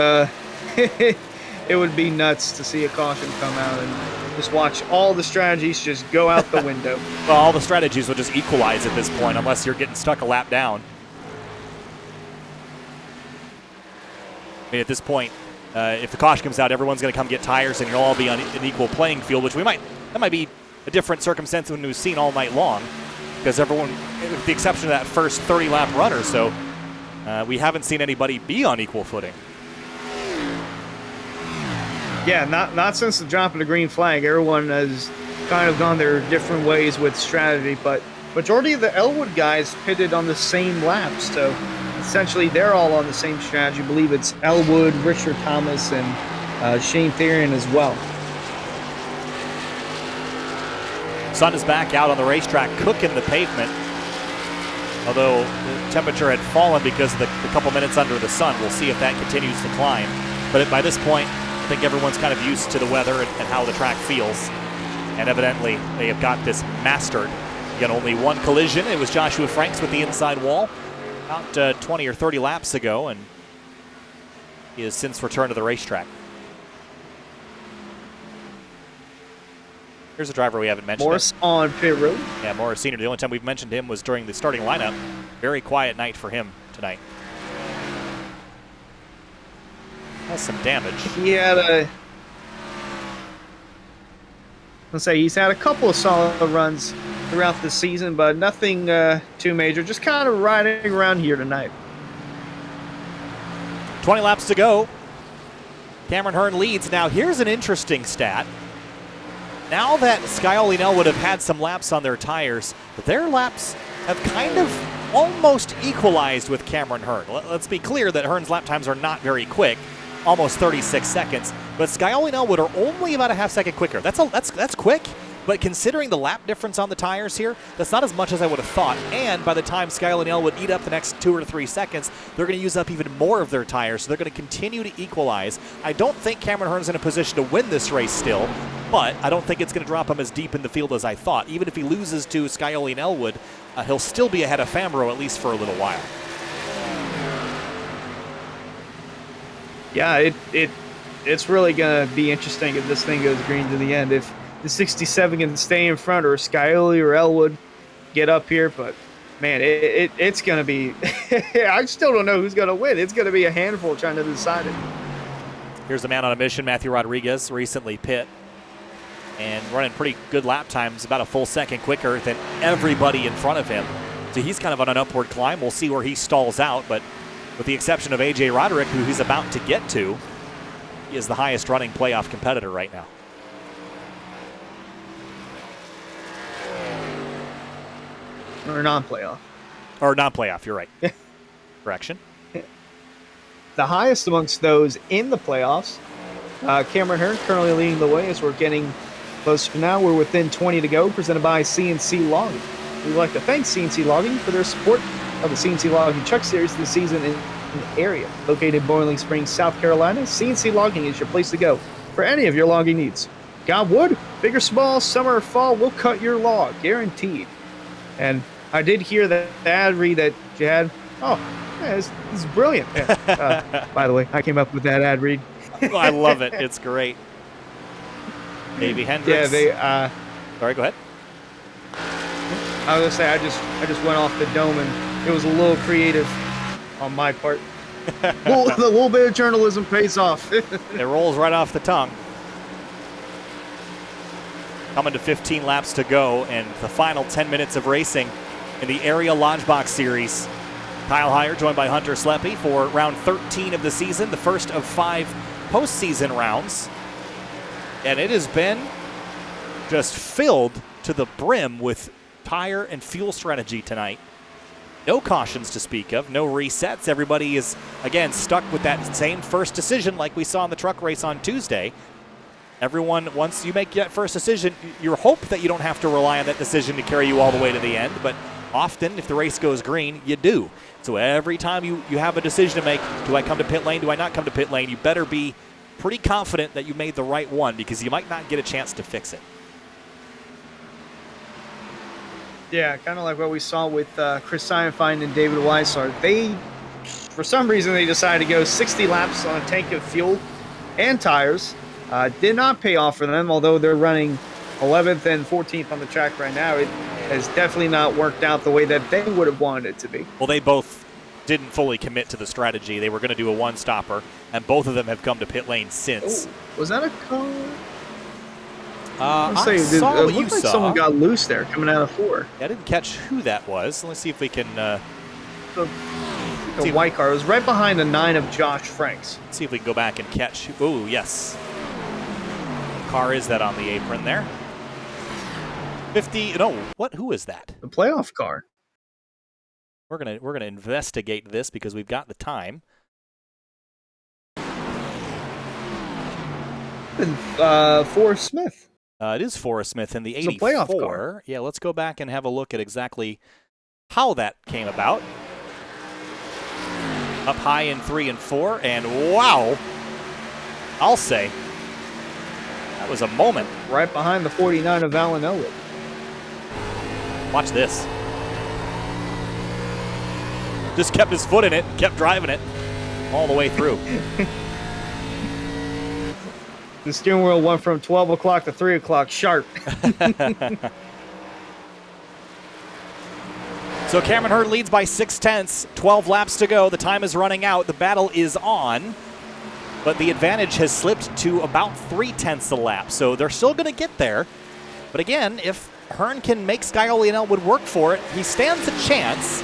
it would be nuts to see a caution come out and just watch all the strategies just go out the window. Well, all the strategies will just equalize at this point unless you're getting stuck a lap down. I mean, at this point, if the caution comes out, everyone's going to come get tires and you'll all be on an equal playing field, which that might be a different circumstance than we've seen all night long, because everyone, with the exception of that first 30-lap run or so, we haven't seen anybody be on equal footing. Yeah, not since the drop of the green flag. Everyone has kind of gone their different ways with strategy, but majority of the Elwood guys pitted on the same laps, so essentially they're all on the same strategy. I believe it's Elwood, Richard Thomas, and Shane Therian as well. Sun is back out on the racetrack, cooking the pavement. Although the temperature had fallen because of the couple minutes under the sun. We'll see if that continues to climb. But by this point, I think everyone's kind of used to the weather and how the track feels. And evidently, they have got this mastered. Again, only one collision. It was Joshua Franks with the inside wall about 20 or 30 laps ago, and he has since returned to the racetrack. Here's a driver we haven't mentioned. Morris on pit road. Yeah, Morris Sr. The only time we've mentioned him was during the starting lineup. Very quiet night for him tonight. Has some damage. He had he's had a couple of solid runs throughout the season, but nothing too major. Just kind of riding around here tonight. 20 laps to go. Cameron Hearn leads. Now, here's an interesting stat. Now that Scioli and Elwood have had some laps on their tires, their laps have kind of almost equalized with Cameron Hearn. Let's be clear that Hearn's lap times are not very quick, almost 36 seconds, but Scioli and Elwood are only about a half-second quicker. That's quick, but considering the lap difference on the tires here, that's not as much as I would have thought, and by the time Scioli and Elwood eat up the next 2 or 3 seconds, they're going to use up even more of their tires, so they're going to continue to equalize. I don't think Cameron Hearn's in a position to win this race still, but I don't think it's going to drop him as deep in the field as I thought. Even if he loses to Scioli and Elwood, he'll still be ahead of Fambro at least for a little while. Yeah, it's really going to be interesting if this thing goes green to the end. If the 67 can stay in front, or Scioli or Elwood get up here, but man, it's going to be. I still don't know who's going to win. It's going to be a handful trying to decide it. Here's the man on a mission, Matthew Rodriguez, recently pit and running pretty good lap times, about a full second quicker than everybody in front of him. So he's kind of on an upward climb. We'll see where he stalls out, but with the exception of A.J. Roderick, who he's about to get to, he is the highest running playoff competitor right now. Or non-playoff. Or non-playoff, you're right. Correction. The highest amongst those in the playoffs, Cameron Hearn currently leading the way as we're getting close to now. We're within 20 to go, presented by CNC Logging. We'd like to thank CNC Logging for their support of the CNC Logging Truck Series this season in the area. Located in Boiling Springs, South Carolina, CNC Logging is your place to go for any of your logging needs. Got wood? Big or small, summer or fall, we'll cut your log, guaranteed. And I did hear that ad read that you had. Oh, yeah, this is brilliant. Yeah. By the way, I came up with that ad read. I love it. It's great. Maybe Hendricks. Yeah, Sorry, go ahead. I was gonna say I just went off the dome and it was a little creative on my part. A little bit of journalism pays off. It rolls right off the tongue. Coming to 15 laps to go and the final 10 minutes of racing in the area Lodgebox series. Kyle Heyer joined by Hunter Sleppy for round 13 of the season, the first of 5 postseason rounds. And it has been just filled to the brim with tire and fuel strategy tonight. No cautions to speak of, no resets. Everybody is, again, stuck with that same first decision like we saw in the truck race on Tuesday. Everyone, once you make that first decision, you hope that you don't have to rely on that decision to carry you all the way to the end, but often, if the race goes green, you do. So every time you have a decision to make, do I come to pit lane, do I not come to pit lane, you better be pretty confident that you made the right one because you might not get a chance to fix it. Yeah, kind of like what we saw with Chris Seinfeld and David Weissart. For some reason, they decided to go 60 laps on a tank of fuel and tires. Did not pay off for them, although they're running 11th and 14th on the track right now. It has definitely not worked out the way that they would have wanted it to be. Well, they both didn't fully commit to the strategy. They were going to do a one-stopper, and both of them have come to pit lane since. Oh, was that a car? I saw what it you looked like saw. Someone got loose there coming out of 4. I didn't catch who that was. Let's see if we can The white car. It was right behind the 9 of Josh Franks. see if we can go back and catch. Oh, yes. What car is that on the apron there? 50. No, what? Who is that? The playoff car. We're gonna investigate this because we've got the time. And Forrest Smith. It is Forrest Smith in the It's a 84. playoff car. Yeah, let's go back and have a look at exactly how that came about. Up high in 3 and 4, and wow, I'll say that was a moment. Right behind the 49 of Alan Elwood. Watch this. Just kept his foot in it, kept driving it all the way through. The steering wheel went from 12 o'clock to 3 o'clock sharp. So Cameron Hearn leads by 6/10, 12 laps to go. The time is running out. The battle is on, but the advantage has slipped to about 3/10 a lap. So they're still going to get there. But again, if Hearn can make Scioli and Elwood work for it, he stands a chance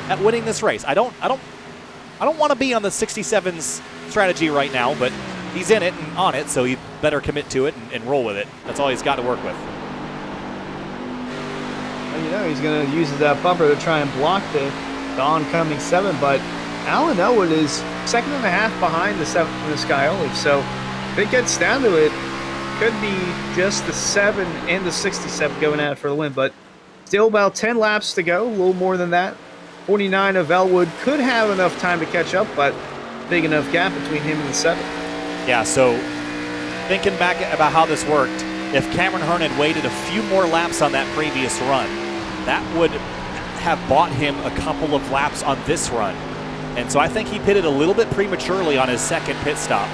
at winning this race. I don't want to be on the 67's strategy right now, but he's in it and on it, so he better commit to it and roll with it. That's all he's got to work with. you know, he's going to use that bumper to try and block the oncoming 7, but Alan Elwood is second and a half behind the 7 in the Scioli. So if it gets down to it, could be just the 7 and the 67 going at it for the win, but still about 10 laps to go, a little more than that. 49 of Elwood could have enough time to catch up, but big enough gap between him and the 7. Yeah, so thinking back about how this worked, if Cameron Hearn had waited a few more laps on that previous run, that would have bought him a couple of laps on this run. And so I think he pitted a little bit prematurely on his second pit stop.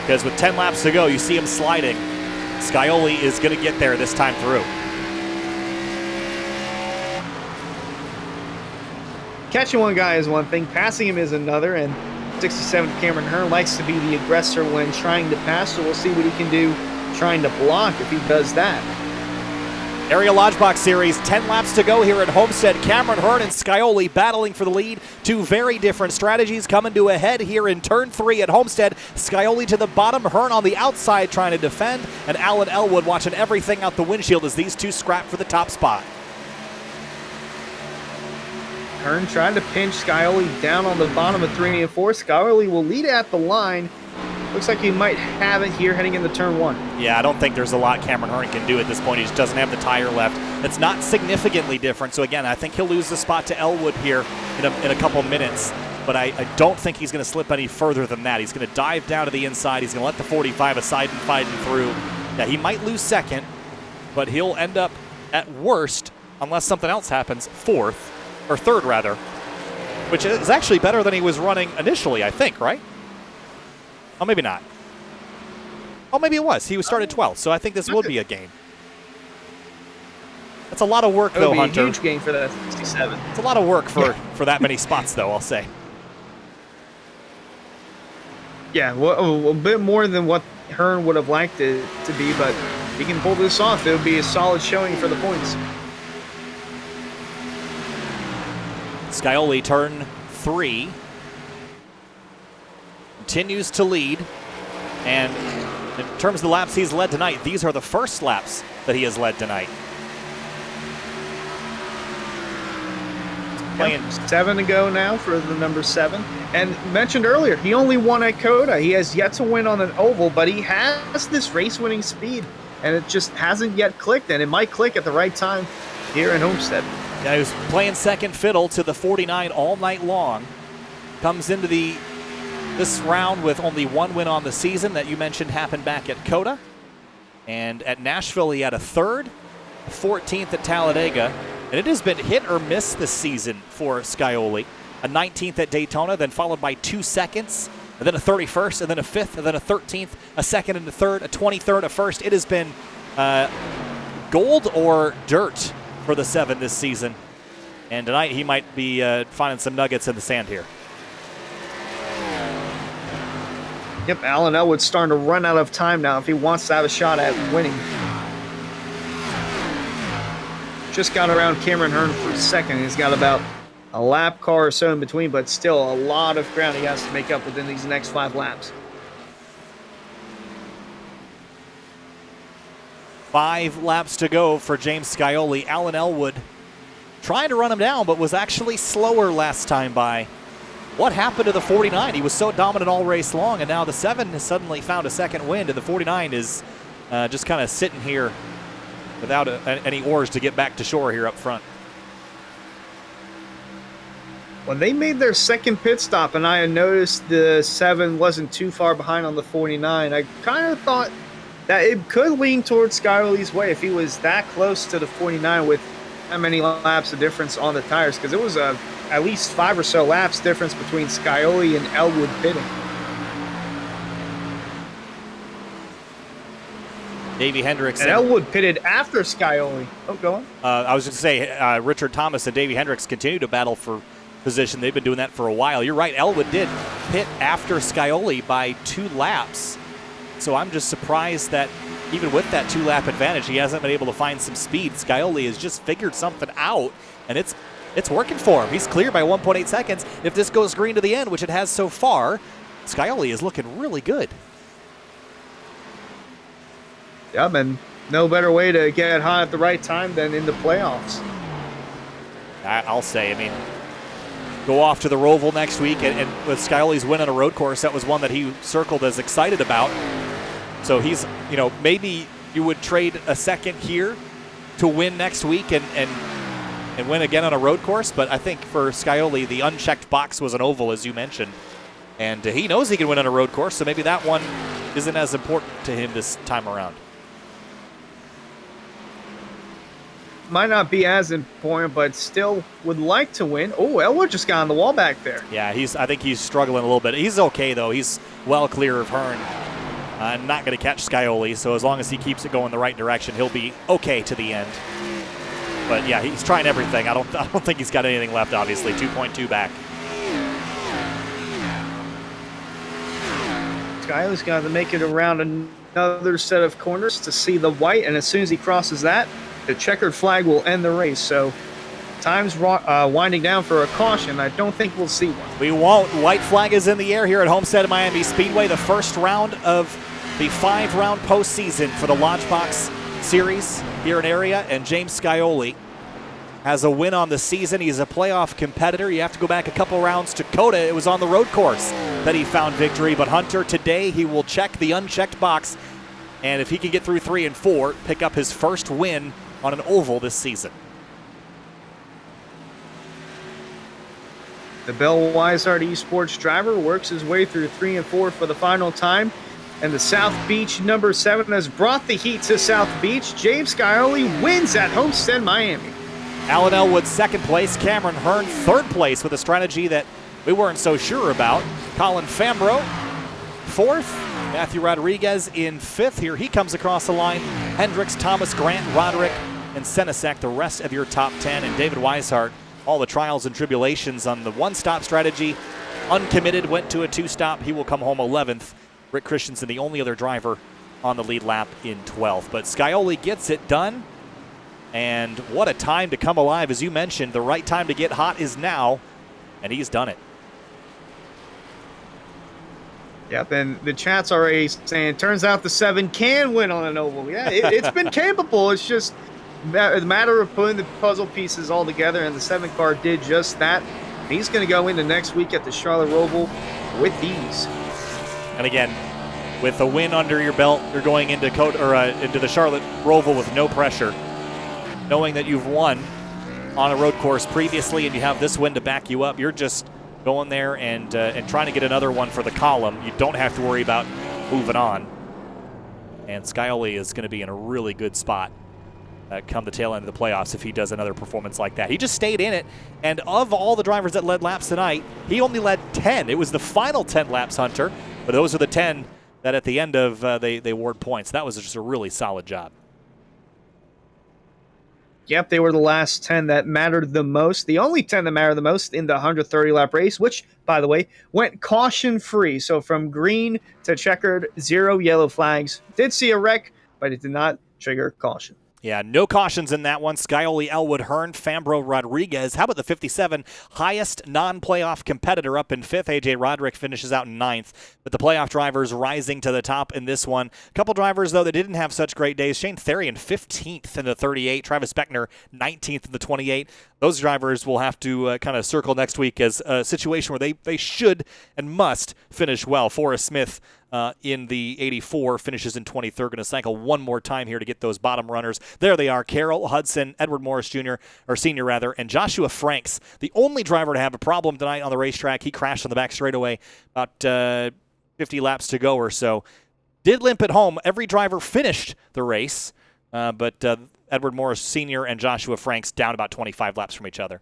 Because with 10 laps to go, you see him sliding. Scioli is going to get there this time through. Catching one guy is one thing, passing him is another, and 67 Cameron Hearn likes to be the aggressor when trying to pass, so we'll see what he can do trying to block if he does that. Area Lodgebox Series, 10 laps to go here at Homestead. Cameron Hearn and Scioli battling for the lead. Two very different strategies coming to a head here in turn 3 at Homestead. Scioli to the bottom, Hearn on the outside trying to defend, and Alan Elwood watching everything out the windshield as these two scrap for the top spot. Hearn trying to pinch Scioli down on the bottom of 3 and 4. Scioli will lead at the line. Looks like he might have it here heading into turn 1. Yeah, I don't think there's a lot Cameron Hearn can do at this point. He just doesn't have the tire left. It's not significantly different. So again, I think he'll lose the spot to Elwood here in a couple minutes. But I don't think he's going to slip any further than that. He's going to dive down to the inside. He's going to let the 45 aside and fighting through. Yeah, he might lose second, but he'll end up at worst, unless something else happens, fourth, or third rather, which is actually better than he was running initially, I think, right? Oh, maybe not. Oh, maybe it was. He was started 12th, so I think this would be a gain. That's a lot of work, though, Hunter. A huge gain for that 67. It's a lot of work for that many spots, though, I'll say. Yeah, well, a bit more than what Hearn would have liked it to be, but if he can pull this off, it would be a solid showing for the points. Scioli, turn 3. Continues to lead, and in terms of the laps he's led tonight, these are the first laps that he has led tonight. Playing 7 to go now for the number 7. And mentioned earlier, he only won at Coda. He has yet to win on an oval, but he has this race-winning speed, and it just hasn't yet clicked, and it might click at the right time here in Homestead. Yeah, he was playing second fiddle to the 49 all night long. Comes into this round with only one win on the season that you mentioned happened back at Coda. And at Nashville, he had a third, 14th at Talladega. And it has been hit or miss this season for Scioli. A 19th at Daytona, then followed by 2 seconds, and then a 31st, and then a 5th, and then a 13th, a second and a third, a 23rd, a first. It has been gold or dirt for the 7 this season. And tonight he might be finding some nuggets in the sand here. Yep, Alan Elwood's starting to run out of time now if he wants to have a shot at winning. Just got around Cameron Hearn for second. He's got about a lap car or so in between, but still a lot of ground he has to make up within these next 5 laps. 5 laps to go for James Scioli. Alan Elwood trying to run him down, but was actually slower last time by. What happened to the 49? He was so dominant all race long, and now the 7 has suddenly found a second wind, and the 49 is just kind of sitting here without any oars to get back to shore here up front. When they made their second pit stop, and I had noticed the 7 wasn't too far behind on the 49, I kind of thought that it could lean towards Scioli's way if he was that close to the 49 with that many laps of difference on the tires, because it was at least 5 or so laps difference between Scioli and Elwood pitting. Davey Hendricks. And Elwood pitted after Scioli. Oh, go on. I was just going to say, Richard Thomas and Davey Hendricks continue to battle for position. They've been doing that for a while. You're right, Elwood did pit after Scioli by 2 laps. So I'm just surprised that even with that 2-lap advantage, he hasn't been able to find some speed. Scioli has just figured something out, and it's working for him. He's clear by 1.8 seconds. If this goes green to the end, which it has so far, Scioli is looking really good. Yeah, and No better way to get hot at the right time than in the playoffs. I'll say, I mean, go off to the Roval next week, and with Scioli's win on a road course, that was one that he circled as excited about. So he's, maybe you would trade a second here to win next week and win again on a road course. But I think for Scioli, the unchecked box was an oval, as you mentioned. And he knows he can win on a road course, so maybe that one isn't as important to him this time around. Might not be as important, but still would like to win. Oh, Elwood just got on the wall back there. Yeah, I think he's struggling a little bit. He's okay, though. He's well clear of Hearn. Not going to catch Scioli, so as long as he keeps it going the right direction, he'll be okay to the end. But yeah, he's trying everything. I don't think he's got anything left, obviously. 2.2 back. Scioli's got to make it around another set of corners to see the white, and as soon as he crosses that, the checkered flag will end the race. So time's winding down for a caution. I don't think we'll see one. We won't. White flag is in the air here at Homestead Miami Speedway. The first round of the 5-round postseason for the Lodgebox series here in area. And James Scioli has a win on the season. He's a playoff competitor. You have to go back a couple rounds to Coda. It was on the road course that he found victory. But Hunter, today he will check the unchecked box. And if he can get through 3 and 4, pick up his first win on an oval this season. The Bell Weishart Esports driver works his way through 3 and 4 for the final time. And the South Beach number 7 has brought the heat to South Beach. James Scioli wins at Homestead Miami. Alan Elwood second place. Cameron Hearn third place with a strategy that we weren't so sure about. Colin Fambro fourth. Matthew Rodriguez in fifth. Here he comes across the line. Hendricks, Thomas, Grant, Roderick, and Senesek, the rest of your top 10. And David Weishart, all the trials and tribulations on the one-stop strategy. Uncommitted, went to a 2-stop. He will come home 11th. Rick Christensen, the only other driver on the lead lap in 12th. But Scioli gets it done. And what a time to come alive. As you mentioned, the right time to get hot is now. And he's done it. Yep, and the chat's already saying, turns out the 7 can win on an oval. Yeah, it's been capable. It's just a matter of putting the puzzle pieces all together, and the 7 car did just that. He's going to go into next week at the Charlotte Roval with ease. And again, with a win under your belt, you're going into into the Charlotte Roval with no pressure, knowing that you've won on a road course previously and you have this win to back you up. You're just going there and trying to get another one for the column. You don't have to worry about moving on. And Scioli is going to be in a really good spot come the tail end of the playoffs if he does another performance like that. He just stayed in it, and of all the drivers that led laps tonight, he only led 10. It was the final 10 laps, Hunter, but those are the 10 that at the end of they award points. That was just a really solid job. Yep, they were the last 10 that mattered the most. The only 10 that mattered the most in the 130-lap race, which, by the way, went caution-free. So from green to checkered, 0 yellow flags. Did see a wreck, but it did not trigger caution. Yeah, no cautions in that one. Scioli, Elwood, Hearn, Fambro, Rodriguez. How about the 57? Highest non-playoff competitor up in 5th. A.J. Roderick finishes out in 9th. But the playoff drivers rising to the top in this one. A couple drivers, though, that didn't have such great days. Shane Therian, 15th in the 38. Travis Beckner, 19th in the 28. Those drivers will have to kind of circle next week as a situation where they should and must finish well. Forrest Smith in the 84 finishes in 23rd. Going to cycle one more time here to get those bottom runners. There they are: Carroll, Hudson, Edward Morris Jr., or Senior rather, and Joshua Franks, the only driver to have a problem tonight on the racetrack. He crashed on the back straightaway about 50 laps to go or so. Did limp it home. Every driver finished the race, but Edward Morris Sr. and Joshua Franks down about 25 laps from each other.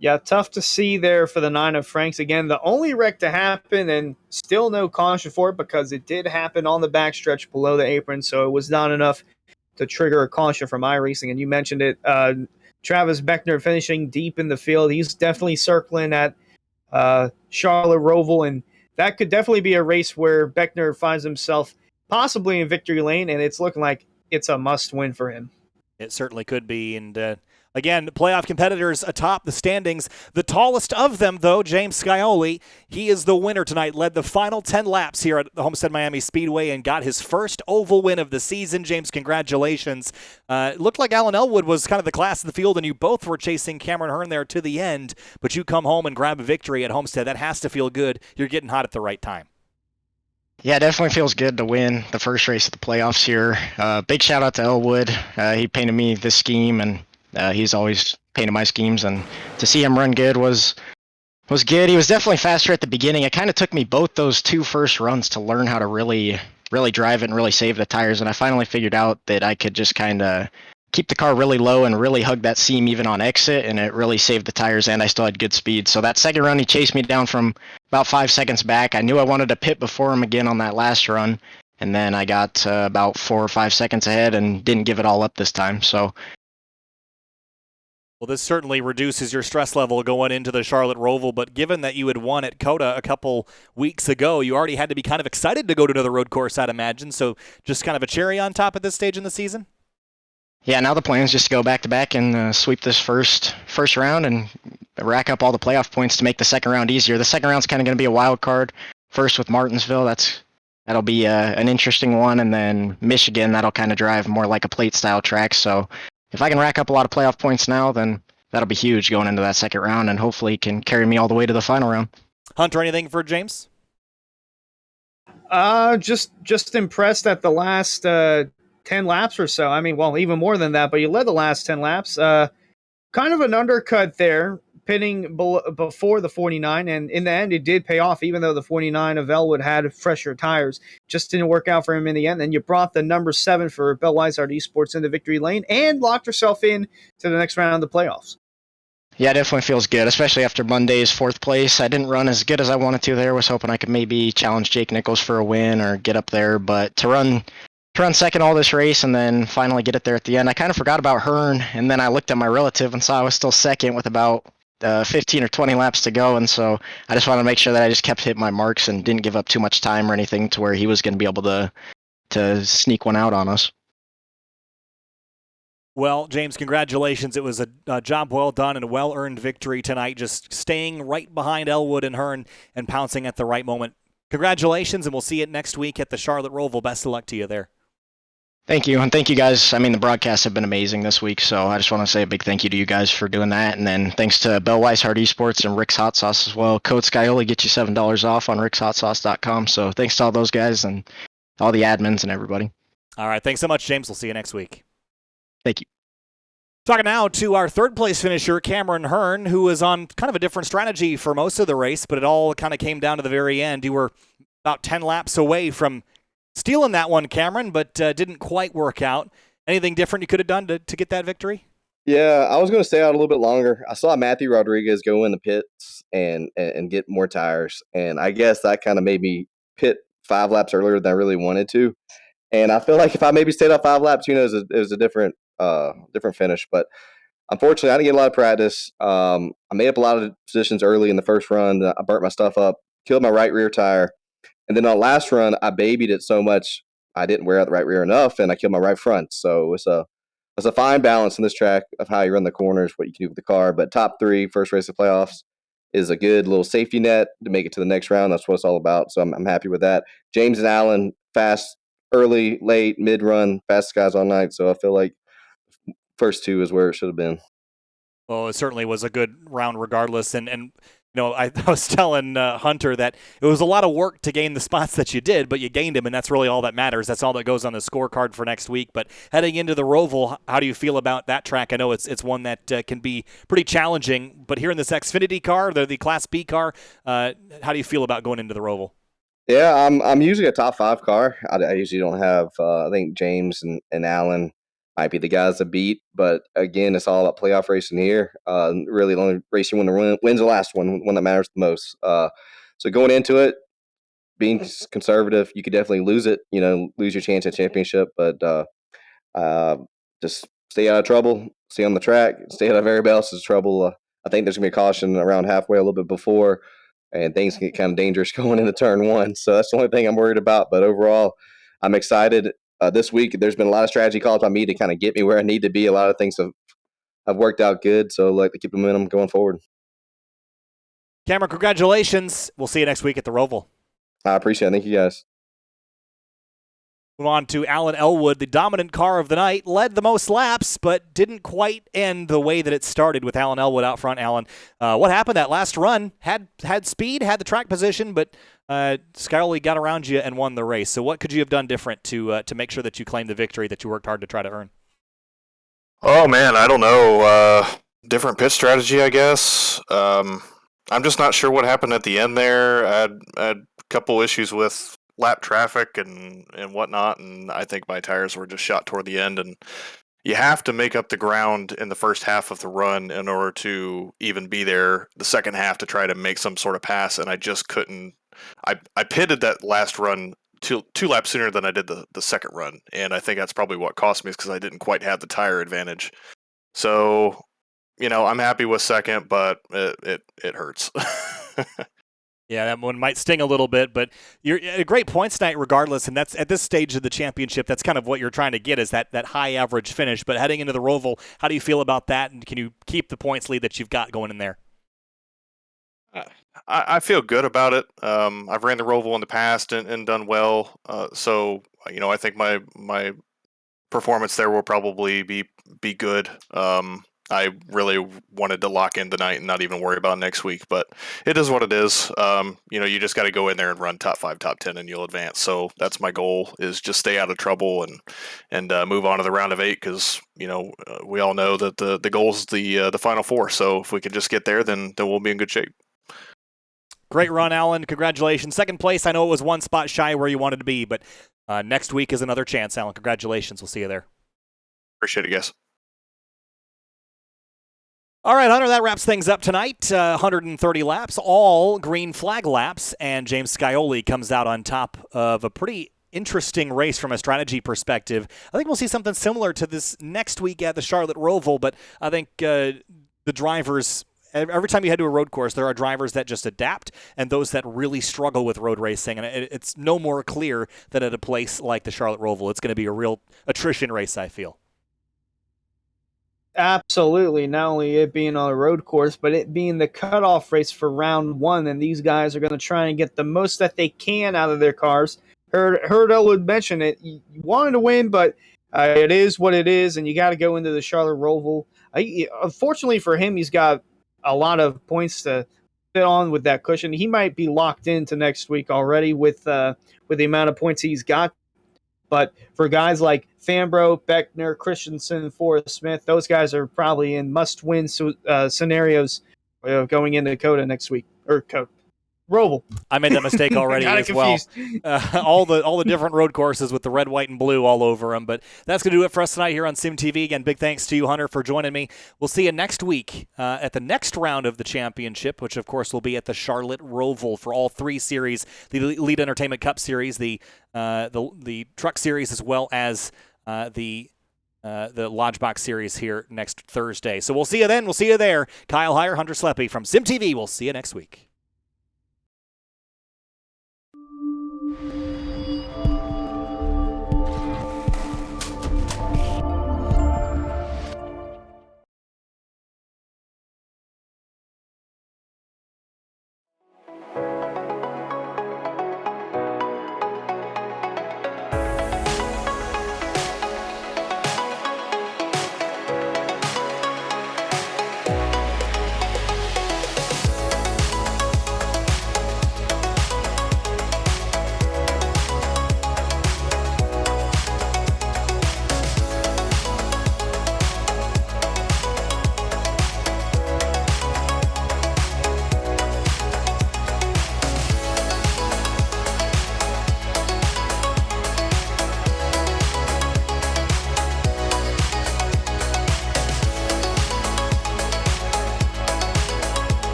Yeah, tough to see there for the 9 of Franks. Again, the only wreck to happen, and still no caution for it because it did happen on the backstretch below the apron, so it was not enough to trigger a caution from iRacing. And you mentioned it, Travis Beckner finishing deep in the field. He's definitely circling at Charlotte Roval, and that could definitely be a race where Beckner finds himself possibly in victory lane, and it's looking like it's a must-win for him. It certainly could be, and Again, playoff competitors atop the standings. The tallest of them, though, James Scioli, he is the winner tonight, led the final 10 laps here at the Homestead Miami Speedway and got his first oval win of the season. James, congratulations. It looked like Alan Elwood was kind of the class of the field, and you both were chasing Cameron Hearn there to the end, but you come home and grab a victory at Homestead. That has to feel good. You're getting hot at the right time. Yeah, it definitely feels good to win the first race of the playoffs here. Big shout out to Elwood. He painted me this scheme, and he's always painted my schemes. And to see him run good was good. He was definitely faster at the beginning. It kind of took me both those two first runs to learn how to really drive it and really save the tires. And I finally figured out that I could just kind of keep the car really low and really hug that seam even on exit, and it really saved the tires, and I still had good speed. So that second run, he chased me down from about 5 seconds back. I knew I wanted to pit before him again on that last run, and then I got about 4 or 5 seconds ahead and didn't give it all up this time. So, well, this certainly reduces your stress level going into the Charlotte Roval, but given that you had won at COTA a couple weeks ago, you already had to be kind of excited to go to another road course, I'd imagine. So just kind of a cherry on top at this stage in the season? yeah, now the plan is just to go back-to-back and sweep this first round and rack up all the playoff points to make the second round easier. The second round's kind of going to be a wild card. First with Martinsville, that'll be an interesting one, and then Michigan, that'll kind of drive more like a plate-style track. So if I can rack up a lot of playoff points now, then that'll be huge going into that second round, and hopefully can carry me all the way to the final round. Hunter, anything for James? Just impressed at the last 10 laps or so. I mean, well, even more than that, but you led the last 10 laps. Kind of an undercut there, pitting before the 49, and in the end, it did pay off, even though the 49 of Elwood had fresher tires. Just didn't work out for him in the end. Then you brought the number 7 for Bell Wysart Esports into victory lane and locked yourself in to the next round of the playoffs. Yeah, it definitely feels good, especially after Monday's 4th place. I didn't run as good as I wanted to there. Was hoping I could maybe challenge Jake Nichols for a win or get up there, but to run second all this race and then finally get it there at the end. I kind of forgot about Hearn, and then I looked at my relative and saw I was still second with about 15 or 20 laps to go, and so I just wanted to make sure that I just kept hitting my marks and didn't give up too much time or anything to where he was going to be able to sneak one out on us. Well, James, congratulations. It was a job well done and a well-earned victory tonight, just staying right behind Elwood and Hearn and pouncing at the right moment. Congratulations, and we'll see you next week at the Charlotte Roval. Best of luck to you there. Thank you, and thank you guys. I mean, the broadcasts have been amazing this week, so I just want to say a big thank you to you guys for doing that, and then thanks to Bell Wysart Esports and Rick's Hot Sauce as well. Code Scioli gets you $7 off on rickshotsauce.com, so thanks to all those guys and all the admins and everybody. All right, thanks so much, James. We'll see you next week. Thank you. Talking now to our third-place finisher, Cameron Hearn, who was on kind of a different strategy for most of the race, but it all kind of came down to the very end. You were about 10 laps away from stealing that one, Cameron, but didn't quite work out. Anything different you could have done to get that victory? Yeah, I was going to stay out a little bit longer. I saw Matthew Rodriguez go in the pits and get more tires, and I guess that kind of made me pit 5 laps earlier than I really wanted to. And I feel like if I maybe stayed up 5 laps, it was a different finish. But unfortunately, I didn't get a lot of practice. I made up a lot of positions early in the first run. I burnt my stuff up, killed my right rear tire. And then on the last run, I babied it so much I didn't wear out the right rear enough, and I killed my right front. So it's a fine balance in this track of how you run the corners, what you can do with the car. But top 3, first race of playoffs, is a good little safety net to make it to the next round. That's what it's all about. So I'm happy with that. James and Allen, fast, early, late, mid-run, fastest guys all night. So I feel like first 2 is where it should have been. Well, it certainly was a good round regardless. And you know, I was telling Hunter that it was a lot of work to gain the spots that you did, but you gained them, and that's really all that matters. That's all that goes on the scorecard for next week. But heading into the Roval, how do you feel about that track? I know it's one that can be pretty challenging, but here in this Xfinity car, the Class B car, how do you feel about going into the Roval? Yeah, I'm usually a top 5 car. I usually don't have I think James and Allen might be the guys to beat, but again, it's all about playoff racing here. Really, the only race you want to wins the last one that matters the most. So going into it, being conservative, you could definitely lose it. Lose your chance at championship, but just stay out of trouble, stay on the track, stay out of everybody else's trouble. I think there's gonna be a caution around halfway, a little bit before, and things can get kind of dangerous going into turn 1. So that's the only thing I'm worried about. But overall, I'm excited. This week, there's been a lot of strategy calls by me to kind of get me where I need to be. A lot of things have have worked out good. So I'd like to keep the momentum going forward. Cameron, congratulations. We'll see you next week at the Roval. I appreciate it. Thank you, guys. Move on to Alan Elwood, the dominant car of the night, led the most laps, but didn't quite end the way that it started with Alan Elwood out front. Alan, what happened that last run? Had speed, had the track position, but Skyoli got around you and won the race. So what could you have done different to make sure that you claimed the victory that you worked hard to try to earn? Oh, man, I don't know. Different pit strategy, I guess. I'm just not sure what happened at the end there. I had a couple issues with lap traffic and whatnot, and I think my tires were just shot toward the end. And you have to make up the ground in the first half of the run in order to even be there the second half to try to make some sort of pass, and I just couldn't. I pitted that last run two laps sooner than I did the second run, and I think that's probably what cost me, is because I didn't quite have the tire advantage. So, I'm happy with second, but it hurts. Yeah, that one might sting a little bit, but you're at a great points night regardless, and that's at this stage of the championship, that's kind of what you're trying to get, is that high average finish. But heading into the Roval, how do you feel about that, and can you keep the points lead that you've got going in there? I feel good about it. I've ran the Roval in the past and done well, so I think my performance there will probably be good. I really wanted to lock in tonight and not even worry about next week, but it is what it is. You just got to go in there and run top 5, top 10, and you'll advance. So that's my goal, is just stay out of trouble and move on to the round of 8, because we all know that the goal is the final 4. So if we can just get there, then we'll be in good shape. Great run, Alan. Congratulations. Second place. I know it was one spot shy where you wanted to be, but next week is another chance, Alan. Congratulations. We'll see you there. Appreciate it, guys. All right, Hunter, that wraps things up tonight. 130 laps, all green flag laps, and James Skyoli comes out on top of a pretty interesting race from a strategy perspective. I think we'll see something similar to this next week at the Charlotte Roval, but I think the drivers, every time you head to a road course, there are drivers that just adapt and those that really struggle with road racing, and it's no more clear than at a place like the Charlotte Roval. It's going to be a real attrition race, I feel. Absolutely. Not only it being on a road course, but it being the cutoff race for round 1, and these guys are going to try and get the most that they can out of their cars. Heard Elwood mention it. You wanted to win, but it is what it is, and you got to go into the Charlotte Roval. Unfortunately for him, he's got a lot of points to fit on with that cushion. He might be locked into next week already with the amount of points he's got. But for guys like Fambro, Beckner, Christensen, Forrest Smith, those guys are probably in must-win scenarios going into Coda next week. Or Roval. I made that mistake already as confused. Well. All the different road courses with the red, white, and blue all over them. But that's going to do it for us tonight here on Sim TV. Again, big thanks to you, Hunter, for joining me. We'll see you next week at the next round of the championship, which, of course, will be at the Charlotte Roval for all 3 series, the Elite Entertainment Cup Series, the Truck Series, as well as the Lodgebox Series here next Thursday. So we'll see you then. We'll see you there. Kyle Heyer, Hunter Sleppy from Sim TV. We'll see you next week.